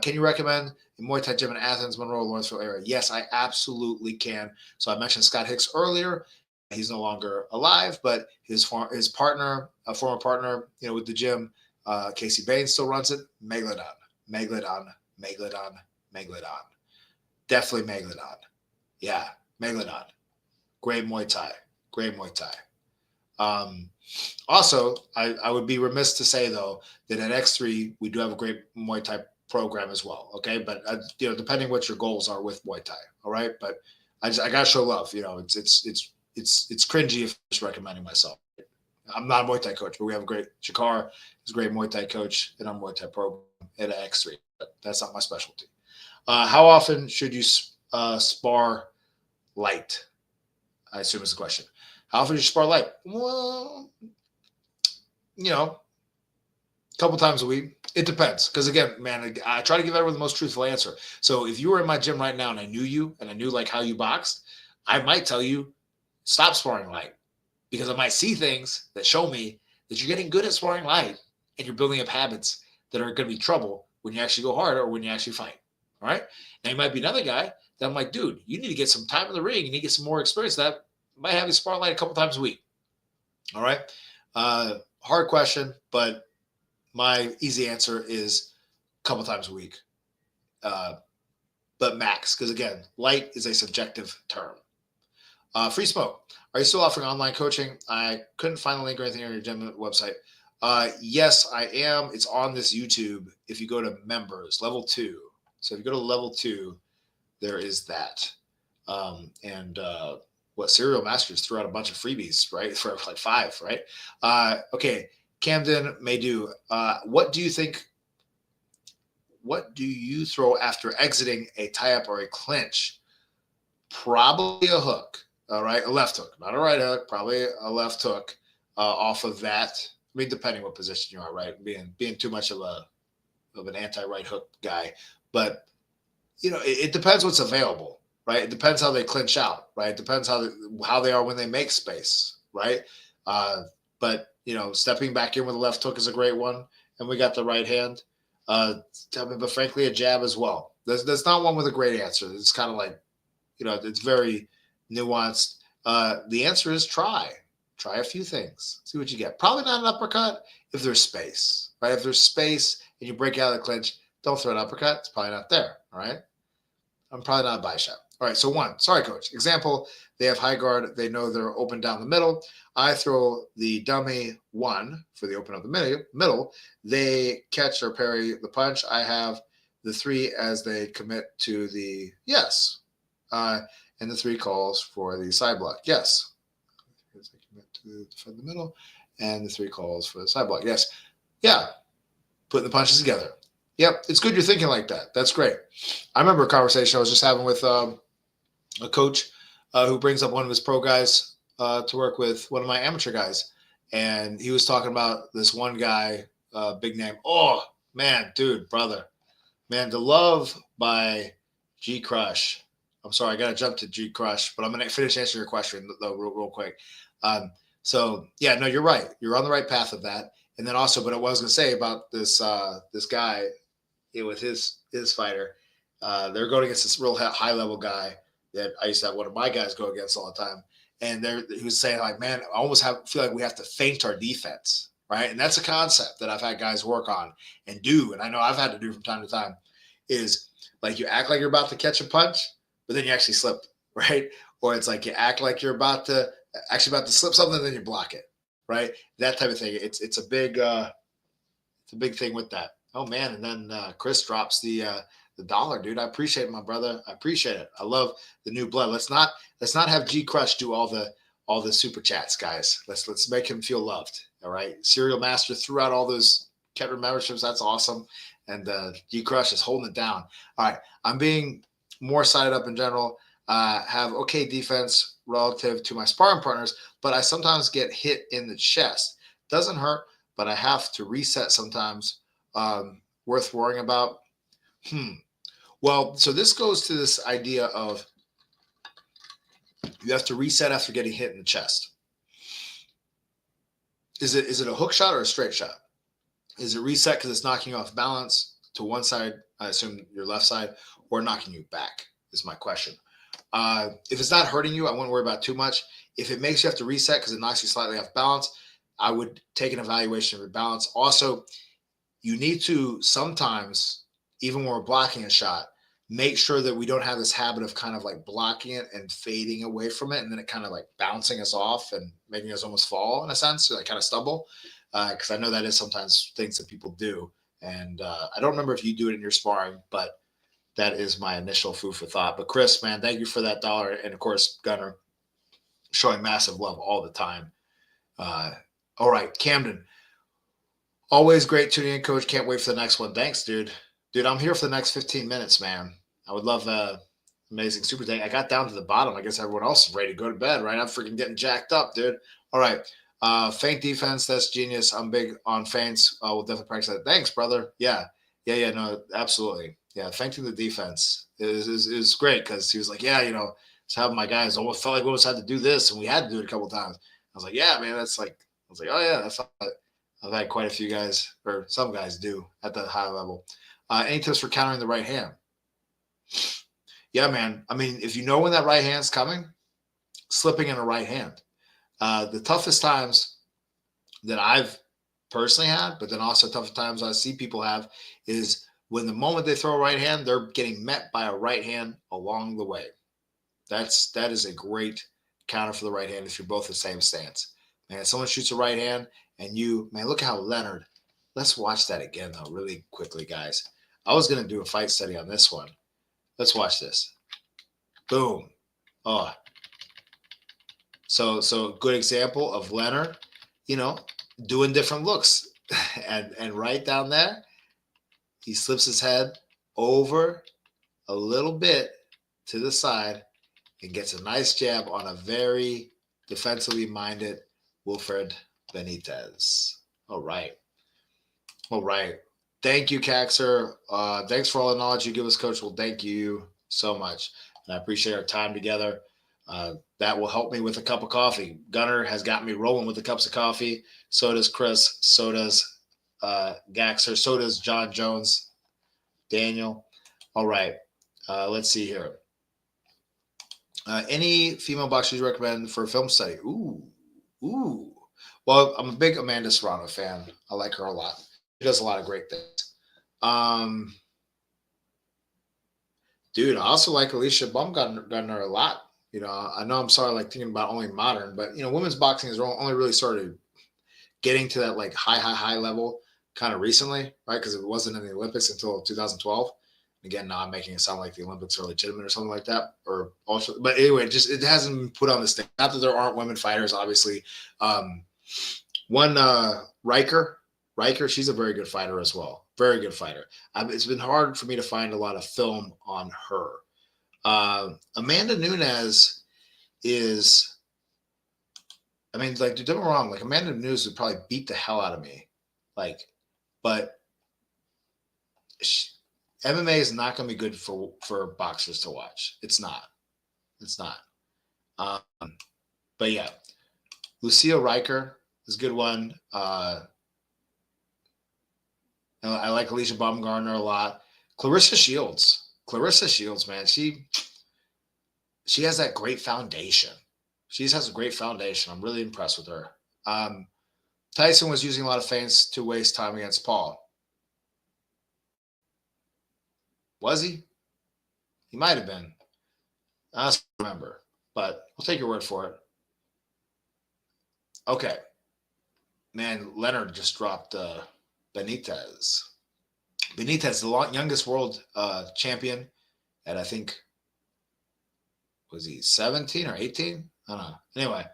Can you recommend a Muay Thai gym in Athens, Monroe, Lawrenceville area? Yes, I absolutely can. So I mentioned Scott Hicks earlier. He's no longer alive, but his partner, a former partner, with the gym, Casey Bain still runs it. Megalodon. Definitely Megalodon. Yeah, Megalodon. Great Muay Thai. Also, I would be remiss to say, though, that at X3, we do have a great Muay Thai program as well. Okay. But, depending what your goals are with Muay Thai. All right. But I got to show love. It's cringy if I'm just recommending myself. I'm not a Muay Thai coach, but we have a great Shakar. He's a great Muay Thai coach in our Muay Thai program at X3. But that's not my specialty. How often should you spar light? I assume is the question. How often do you spar light? Well, a couple times a week. It depends. Because again, man, I try to give everyone the most truthful answer. So if you were in my gym right now and I knew you and I knew like how you boxed, I might tell you, stop sparring light. Because I might see things that show me that you're getting good at sparring light and you're building up habits that are going to be trouble when you actually go hard or when you actually fight. All right. Now you might be another guy that I'm like, dude, you need to get some time in the ring. You need to get some more experience. That might have you spar light a couple times a week. All right. Hard question, but my easy answer is a couple times a week. Uh, but max, because again, light is a subjective term. Free smoke. Are you still offering online coaching? I couldn't find the link or anything on your gym website. Yes, I am. It's on this YouTube. If you go to members, level 2. So if you go to level 2, there is that. And what Serial Masters threw out a bunch of freebies, right? For like 5, right? Okay. Camden may do. What do you think? What do you throw after exiting a tie up or a clinch? Probably a hook. All right, a left hook, not a right hook. Probably a left hook off of that. I mean, depending what position you are, right? Being too much of an anti-right hook guy, but it depends what's available, right? It depends how they clinch out, right? It depends how they are when they make space, right? But stepping back in with a left hook is a great one, and we got the right hand. But frankly, a jab as well. There's not one with a great answer. It's kind of like, it's very nuanced. The answer is try a few things, see what you get. Probably not an uppercut if there's space, right? If there's space and you break out of the clinch, don't throw an uppercut. It's probably not there. All right. I'm probably not a buy shot. All right. So 1, sorry, coach. Example, they have high guard. They know they're open down the middle. I throw the dummy 1 for the open of the middle. They catch or parry the punch. I have the 3 as they commit to the yes. And the 3 calls for the side block. Yes. As they commit to defend the middle. And the 3 calls for the side block. Yes. Yeah. Putting the punches together. Yep. It's good you're thinking like that. That's great. I remember a conversation I was just having with a coach who brings up one of his pro guys to work with one of my amateur guys. And he was talking about this one guy, big name. Oh, man, dude, brother. Man, The Love by G Crush. I'm sorry, I got to jump to G Crush, but I'm going to finish answering your question though real quick. So yeah, no, you're right. You're on the right path of that. And then also, but what I was going to say about this guy with his fighter, they're going against this real high level guy that I used to have one of my guys go against all the time. And he was saying like, man, I almost feel like we have to feint our defense, right? And that's a concept that I've had guys work on and do, and I know I've had to do from time to time. Is like you act like you're about to catch a punch, but then you actually slip, right? Or it's like you act like you're about to slip something, and then you block it, right? That type of thing. It's a big thing with that. Oh man, and then Chris drops the dollar, dude. I appreciate it, my brother. I appreciate it. I love the new blood. Let's not have G Crush do all the super chats, guys. Let's make him feel loved. All right. Serial Master threw out all those Keppner memberships. That's awesome. And G Crush is holding it down. All right. I'm being more sided up in general. Have okay defense relative to my sparring partners, but I sometimes get hit in the chest. Doesn't hurt, but I have to reset sometimes. Worth worrying about. Well, so this goes to this idea of you have to reset after getting hit in the chest. Is it a hook shot or a straight shot? Is it reset because it's knocking you off balance to one side, I assume your left side, or knocking you back is my question. If it's not hurting you, I wouldn't worry about too much. If it makes you have to reset because it knocks you slightly off balance, I would take an evaluation of your balance. Also, you need to sometimes, even when we're blocking a shot, make sure that we don't have this habit of kind of like blocking it and fading away from it, and then it kind of like bouncing us off and making us almost fall in a sense, or like kind of stumble. Because I know that is sometimes things that people do. And I don't remember if you do it in your sparring, but that is my initial food for thought. But Chris, man, thank you for that dollar. And of course, Gunner, showing massive love all the time. All right, Camden. Always great tuning in, Coach. Can't wait for the next one. Thanks, dude. Dude, I'm here for the next 15 minutes, man. I would love amazing super day. I got down to the bottom. I guess everyone else is ready to go to bed, right? I'm freaking getting jacked up, dude. All right. Feint defense, that's genius. I'm big on feints. We'll definitely practice that. Thanks, brother. Yeah, no, absolutely. Yeah, feinting the defense is great because he was like, yeah, just having my guys almost felt like we almost had to do this, and we had to do it a couple of times. I was like, yeah, man, that's like, I was like, oh yeah, that's I've had quite a few guys, or some guys do at the high level. Any tips for countering the right hand? Yeah, man. I mean, if you know when that right hand's coming, slipping in a right hand. The toughest times that I've personally had, but then also tough times I see people have is when the moment they throw a right hand, they're getting met by a right hand along the way. That is a great counter for the right hand if you're both the same stance. Man, if someone shoots a right hand and you, man, look how Leonard. Let's watch that again though, really quickly, guys. I was gonna do a fight study on this one. Let's watch this. Boom. Oh, so good example of Leonard, you know, doing different looks. And right down there, he slips his head over a little bit to the side and gets a nice jab on a very defensively minded Wilfred Benitez. All right. All right. Thank you, Caxer. Thanks for all the knowledge you give us, Coach. Well, thank you so much. And I appreciate our time together. That will help me with a cup of coffee. Gunner has got me rolling with the cups of coffee. So does Chris. So does Gaxer. So does John Jones. Daniel. All right. Let's see here. Any female boxers you recommend for a film study? Ooh. Well, I'm a big Amanda Serrano fan. I like her a lot. She does a lot of great things. Dude, I also like Alicia Baumgartner a lot. You know, I know I'm sorry, like thinking about only modern, but you know, women's boxing is only really started getting to that like high level kind of recently, right? Because it wasn't in the Olympics until 2012. Again, now I'm making it sound like the Olympics are legitimate or something like that, or also. But anyway, just it hasn't been put on this thing. Not that there aren't women fighters, obviously. One Riker, she's a very good fighter as well. Very good fighter. It's been hard for me to find a lot of film on her. Amanda Nunes is, I mean, like, don't get me wrong, like Amanda Nunes would probably beat the hell out of me, like, but MMA is not going to be good for boxers to watch. It's not. But yeah, Lucia Riker is a good one. I like Alicia Baumgartner a lot. Clarissa Shields, man, she has that great foundation. She just has a great foundation. I'm really impressed with her. Tyson was using a lot of feints to waste time against Paul. Was he? He might have been. I don't remember, but we'll take your word for it. Okay. Man, Leonard just dropped Benitez. Benitez, the youngest world champion at, I think, was he 17 or 18? I don't know. Anyway,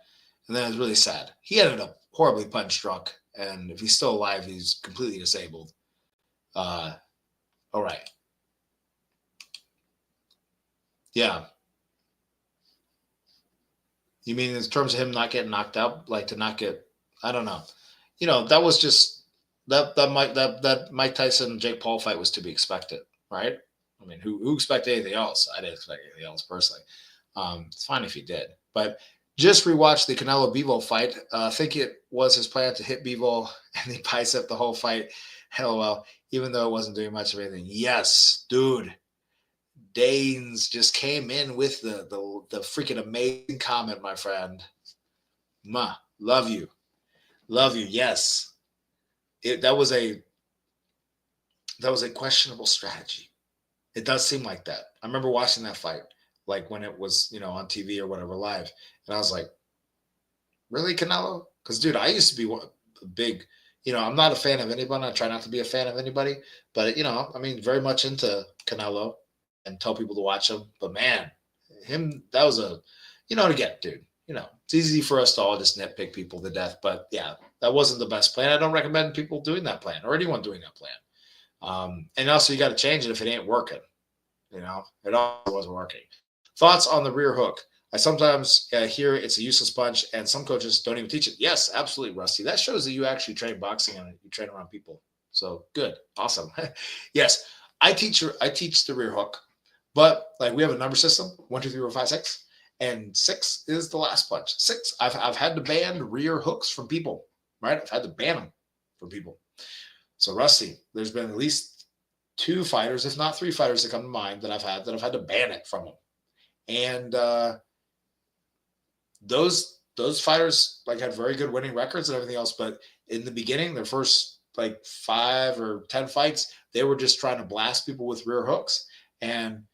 and then it was really sad. He ended up horribly punch drunk, and if he's still alive, he's completely disabled. All right. Yeah. You mean in terms of him not getting knocked out, like to not get? I don't know. You know, that was just that Mike Tyson Jake Paul fight was to be expected, right? I mean, who expected anything else? I didn't expect anything else personally. It's fine if he did, but just rewatch the Canelo Bivol fight. I think it was his plan to hit Bivol and he bicep the whole fight. LOL, even though it wasn't doing much of anything. Yes, dude. Danes just came in with the freaking amazing comment, my friend. Love you. Yes, that was a questionable strategy. It does seem like that. I remember watching that fight, like when it was, you know, on TV or whatever live, and I was like, really, Canelo? Because dude, I used to be a big, you know, I'm not a fan of anybody. I try not to be a fan of anybody, but you know, I mean, very much into Canelo and tell people to watch him. But man, that was a, you know, again, dude, you know, it's easy for us to all just nitpick people to death. But yeah, that wasn't the best plan. I don't recommend people doing that plan or anyone doing that plan. And also, you got to change it if it ain't working. You know, it also wasn't working. Thoughts on the rear hook? I sometimes hear it's a useless punch, and some coaches don't even teach it. Yes, absolutely, Rusty. That shows that you actually train boxing and you train around people. So good, awesome. Yes, I teach the rear hook. But like we have a number system, 1, 2, 3, 4, 5, 6, and 6 is the last punch. 6. I've had to ban rear hooks from people, right? I've had to ban them from people. So Rusty, there's been at least 2 fighters, if not 3 fighters that come to mind that I've had to ban it from them. And those those fighters like had very good winning records and everything else. But in the beginning, their first like 5 or 10 fights, they were just trying to blast people with rear hooks, and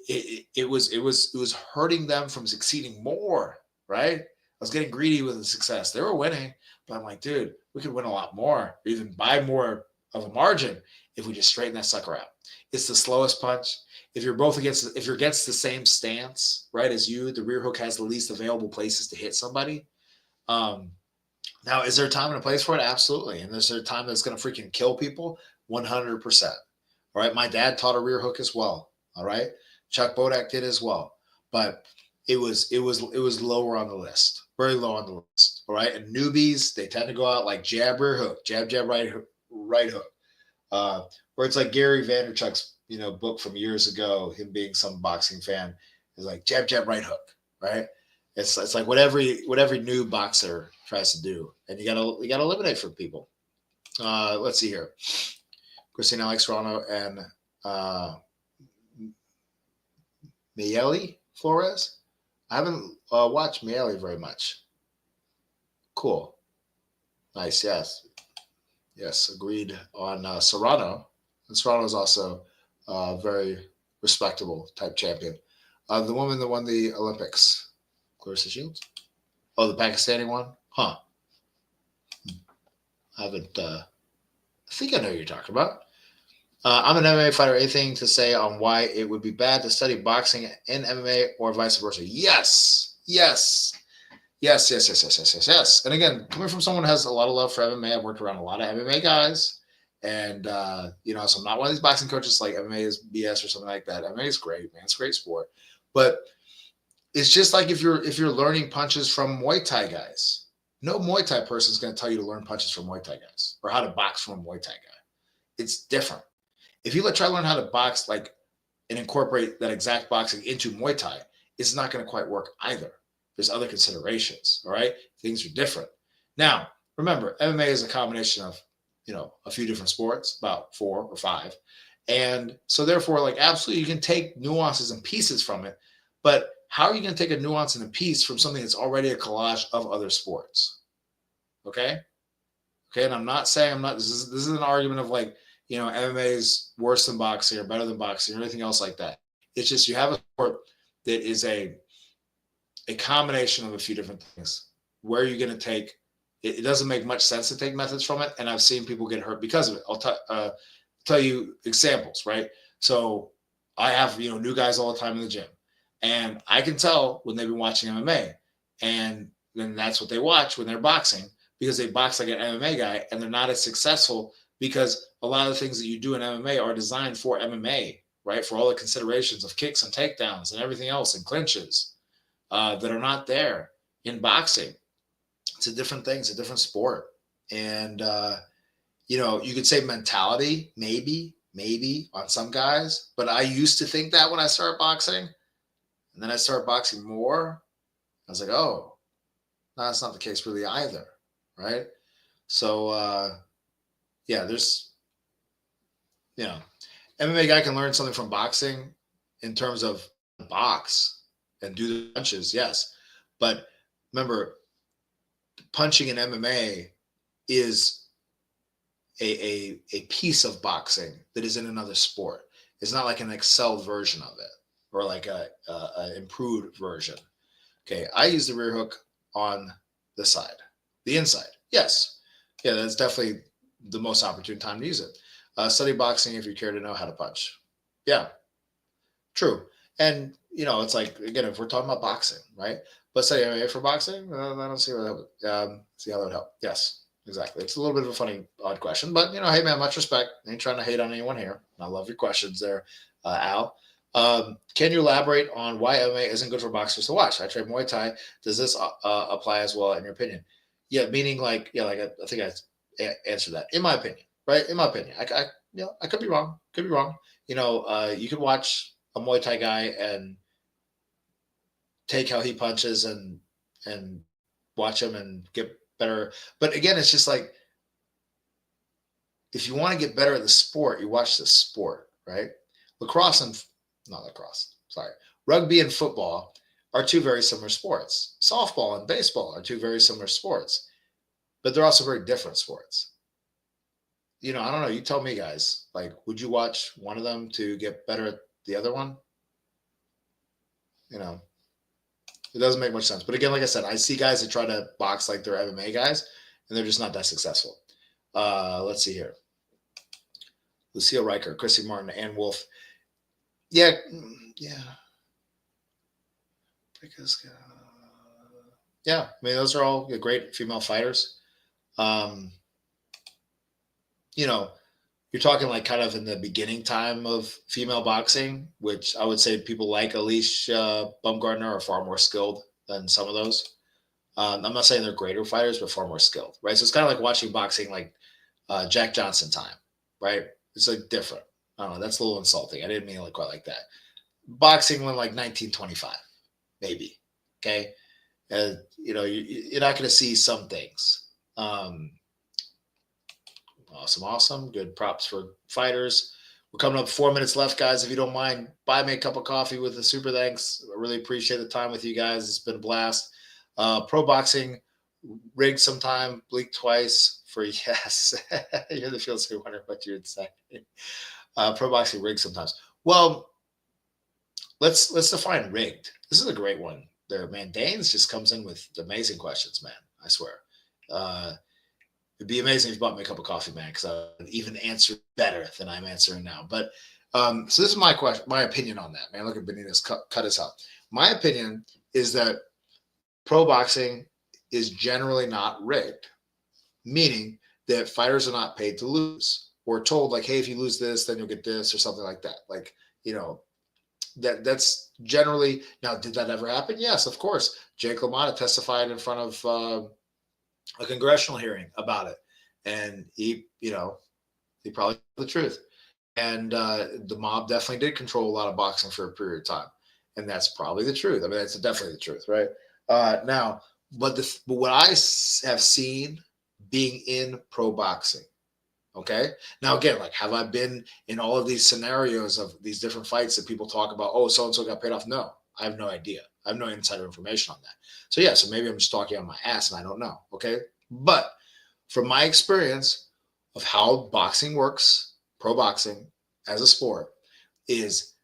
it was hurting them from succeeding more. Right? I was getting greedy with the success. They were winning, but I'm like, dude, we could win a lot more, or even buy more of a margin if we just straighten that sucker out. It's the slowest punch. If you're against the same stance, right, as you, the rear hook has the least available places to hit somebody. Um, Now, is there a time and a place for it? Absolutely. And is there a time that's going to freaking kill people? 100%. All right. My dad taught a rear hook as well. All right. Chuck Bodak did as well. But it was lower on the list, very low on the list. All right. And newbies, they tend to go out like jab, rear hook, jab, jab, right hook. Where it's like Gary Vaynerchuk's, book from years ago, him being some boxing fan, is like jab, jab, right hook. Right. It's like whatever new boxer tries to do, and you gotta eliminate for people. Let's see here. Christine Alex Serrano and Miele Flores. I haven't watched Miele very much. Cool, nice, yes, agreed on Serrano. And Serrano is also a very respectable type champion. The woman that won the Olympics, Clarissa Shields. Oh, the Pakistani one? Huh. I haven't, I think I know who you're talking about. I'm an MMA fighter. Anything to say on why it would be bad to study boxing in MMA or vice versa? Yes. Yes. Yes, yes, yes, yes, yes, yes, yes. And again, coming from someone who has a lot of love for MMA, I've worked around a lot of MMA guys. And, so I'm not one of these boxing coaches like MMA is BS or something like that. MMA is great, man. It's a great sport. But it's just like if you're learning punches from Muay Thai guys. No Muay Thai person is going to tell you to learn punches from Muay Thai guys or how to box from a Muay Thai guy. It's different. If you try to learn how to box and incorporate that exact boxing into Muay Thai, it's not going to quite work either. There's other considerations. All right, things are different. Now, remember, MMA is a combination of a few different sports, about 4 or 5, and so therefore, absolutely, you can take nuances and pieces from it, but how are you going to take a nuance and a piece from something that's already a collage of other sports? Okay. And I'm not saying this is an argument of MMA is worse than boxing or better than boxing or anything else like that. It's just you have a sport that is a combination of a few different things. Where are you going to take it? It doesn't make much sense to take methods from it. And I've seen people get hurt because of it. I'll tell you examples, right? So I have, new guys all the time in the gym. And I can tell when they've been watching MMA. And then that's what they watch when they're boxing, because they box like an MMA guy and they're not as successful because a lot of the things that you do in MMA are designed for MMA, right? For all the considerations of kicks and takedowns and everything else and clinches that are not there in boxing. It's a different thing. It's a different sport. And, you could say mentality, maybe on some guys, but I used to think that when I started boxing. And then I started boxing more. I was like, oh, no, that's not the case really either. Right. So, there's, MMA guy can learn something from boxing in terms of box and do the punches. Yes. But remember, punching in MMA is a piece of boxing that is in another sport. It's not like an excelled version of it or like a improved version. Okay, I use the rear hook on the side, the inside. Yes, that's definitely the most opportune time to use it. Study boxing if you care to know how to punch. Yeah, true. And it's like, again, if we're talking about boxing, right? But say MMA for boxing, I don't see see how that would help. Yes, exactly. It's a little bit of a funny, odd question, but hey, man, much respect. I ain't trying to hate on anyone here. I love your questions there, Al. Can you elaborate on why MMA isn't good for boxers to watch? I train Muay Thai. Does this apply as well, in your opinion? Yeah, meaning I think I answered that. In my opinion, right? In my opinion, I could be wrong. Could be wrong. You could watch a Muay Thai guy and take how he punches and watch him and get better. But again, it's just like, if you want to get better at the sport, you watch the sport, right? Rugby and football are two very similar sports. Softball and baseball are two very similar sports, but they're also very different sports. I don't know. You tell me, guys. Like, would you watch one of them to get better at the other one? You know, it doesn't make much sense. But again, like I said, I see guys that try to box like they're MMA guys, and they're just not that successful. Let's see here. Lucille Riker, Chrissy Martin, Ann Wolf. Yeah. Because, yeah, I mean, those are all great female fighters. You're talking like kind of in the beginning time of female boxing, which I would say people like Alicia Baumgartner are far more skilled than some of those. I'm not saying they're greater fighters, but far more skilled, right? So it's kind of like watching boxing like Jack Johnson time, right? It's like different. I don't know. That's a little insulting. I didn't mean it quite like that. Boxing went like 1925, maybe. Okay. You're not going to see some things. Awesome. Good props for fighters. We're coming up 4 minutes left, guys. If you don't mind, buy me a cup of coffee with a super thanks. I really appreciate the time with you guys. It's been a blast. Pro boxing, rig sometime, blink twice for yes. You're the field, so wondering what you would say. Pro boxing, rig sometimes. Well, let's define rigged. This is a great one there, man. Danes just comes in with amazing questions, man. I swear. It'd be amazing if you bought me a cup of coffee, man, because I would even answer better than I'm answering now. But so this is my question, my opinion on that, man. Look at Benitez cut us out. My opinion is that pro boxing is generally not rigged, meaning that fighters are not paid to lose or told like, hey, if you lose this, then you'll get this or something like that. Like, that's generally. Now, did that ever happen? Yes, of course. Jake LaMotta testified in front of a congressional hearing about it, and he probably told the truth. And the mob definitely did control a lot of boxing for a period of time, and that's probably the truth. I mean, that's definitely the truth, right? Now, but what I have seen being in pro boxing, okay. Now, again, like, have I been in all of these scenarios of these different fights that people talk about? Oh, so and so got paid off. No, I have no idea. I have no insider information on that. So yeah, so maybe I'm just talking on my ass and I don't know. Okay. But from my experience of how boxing works, pro boxing as a sport, is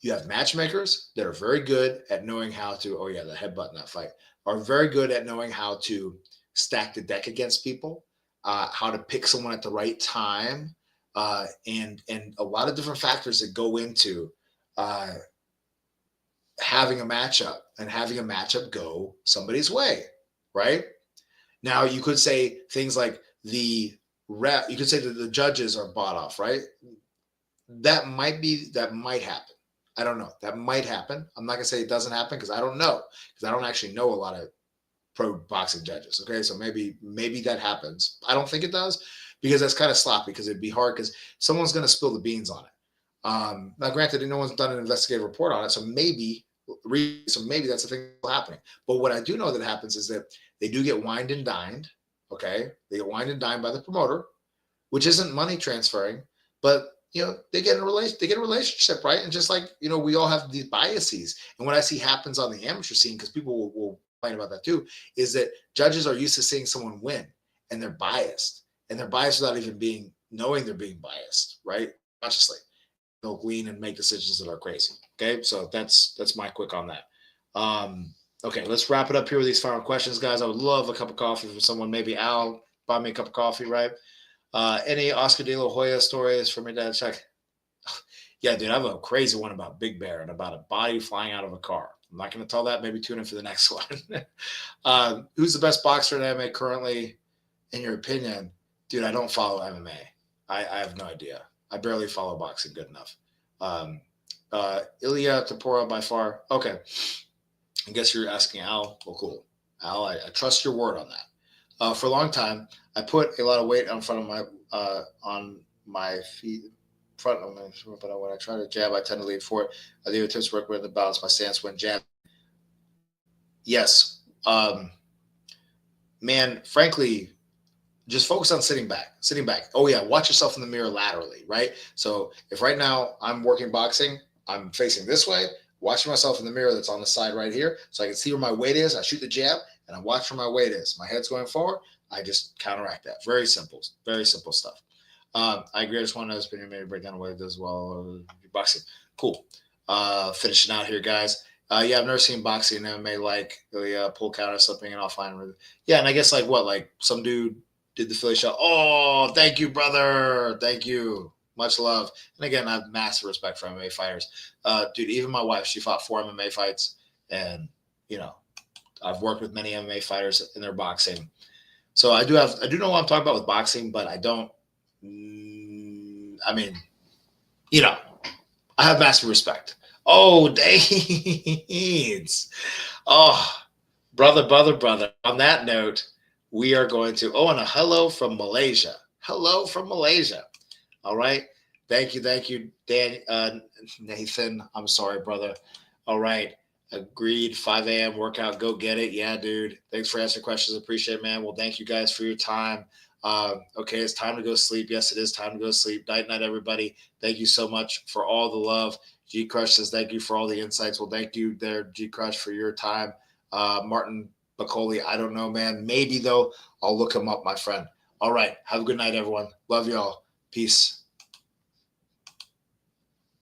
you have matchmakers that are very good at knowing how to, oh yeah, the headbutt in that fight, are very good at knowing how to stack the deck against people, how to pick someone at the right time, and a lot of different factors that go into having a matchup and having a matchup go somebody's way, right? Now, you could say things like you could say that the judges are bought off, right? That might happen. I don't know. That might happen. I'm not going to say it doesn't happen because I don't know, because I don't actually know a lot of pro boxing judges. Okay. So maybe that happens. I don't think it does, because that's kind of sloppy, because it'd be hard because someone's going to spill the beans on it. Now, granted, no one's done an investigative report on it, so maybe that's the thing happening. But what I do know that happens is that they do get wined and dined. Okay, they get wined and dined by the promoter, which isn't money transferring, but they get a relationship, right? And just like we all have these biases, and what I see happens on the amateur scene, because people will complain about that too, is that judges are used to seeing someone win, and they're biased, without even knowing they're being biased, right? Consciously. They'll glean and make decisions that are crazy. Okay, so that's my quick on that. Okay, let's wrap it up here with these final questions, guys. I would love a cup of coffee from someone. Maybe Al, buy me a cup of coffee, right? Any Oscar De La Hoya stories for me to check? Yeah, dude, I have a crazy one about Big Bear and about a body flying out of a car. I'm not going to tell that. Maybe tune in for the next one. Who's the best boxer in MMA currently, in your opinion? Dude, I don't follow MMA. I have no idea. I barely follow boxing good enough. Ilya Tapora by far. Okay. I guess you're asking Al. Well, cool. Al, I trust your word on that. For a long time, I put a lot of weight on my feet, front of my, but when I try to jab, I tend to lean forward. I do attempts to work with the balance my stance when jabbing. Yes. Man, frankly, just focus on sitting back. Oh yeah, watch yourself in the mirror laterally, right? So if right now I'm working boxing, I'm facing this way, watching myself in the mirror that's on the side right here, so I can see where my weight is. I shoot the jab, and I watch where my weight is. My head's going forward. I just counteract that. Very simple stuff. I agree. I just want to maybe break down what it does well. Boxing, cool. Finishing out here, guys. Yeah, I've never seen boxing and MMA like the pull counter slipping and offline. Yeah, and I guess like what, like some dude did the Philly shot. Oh, thank you, brother. Thank you. Much love. And again, I have massive respect for MMA fighters. Dude, even my wife, she fought 4 MMA fights, and you know, I've worked with many MMA fighters in their boxing. So I do know what I'm talking about with boxing, but I don't. I mean, you know, I have massive respect. Oh, Danes. Oh, brother. On that note, we are going to. Oh, and a hello from Malaysia. Hello from Malaysia. All right. Thank you, Dan, Nathan. I'm sorry, brother. All right. Agreed. 5 a.m. workout. Go get it. Yeah, dude. Thanks for answering questions. Appreciate it, man. Well, thank you guys for your time. Okay, it's time to go sleep. Yes, it is time to go sleep. Night, everybody. Thank you so much for all the love. G Crush says thank you for all the insights. Well, thank you there, G Crush, for your time. Martin Bacoli, I don't know, man. Maybe, though. I'll look him up, my friend. All right. Have a good night, everyone. Love y'all. Peace.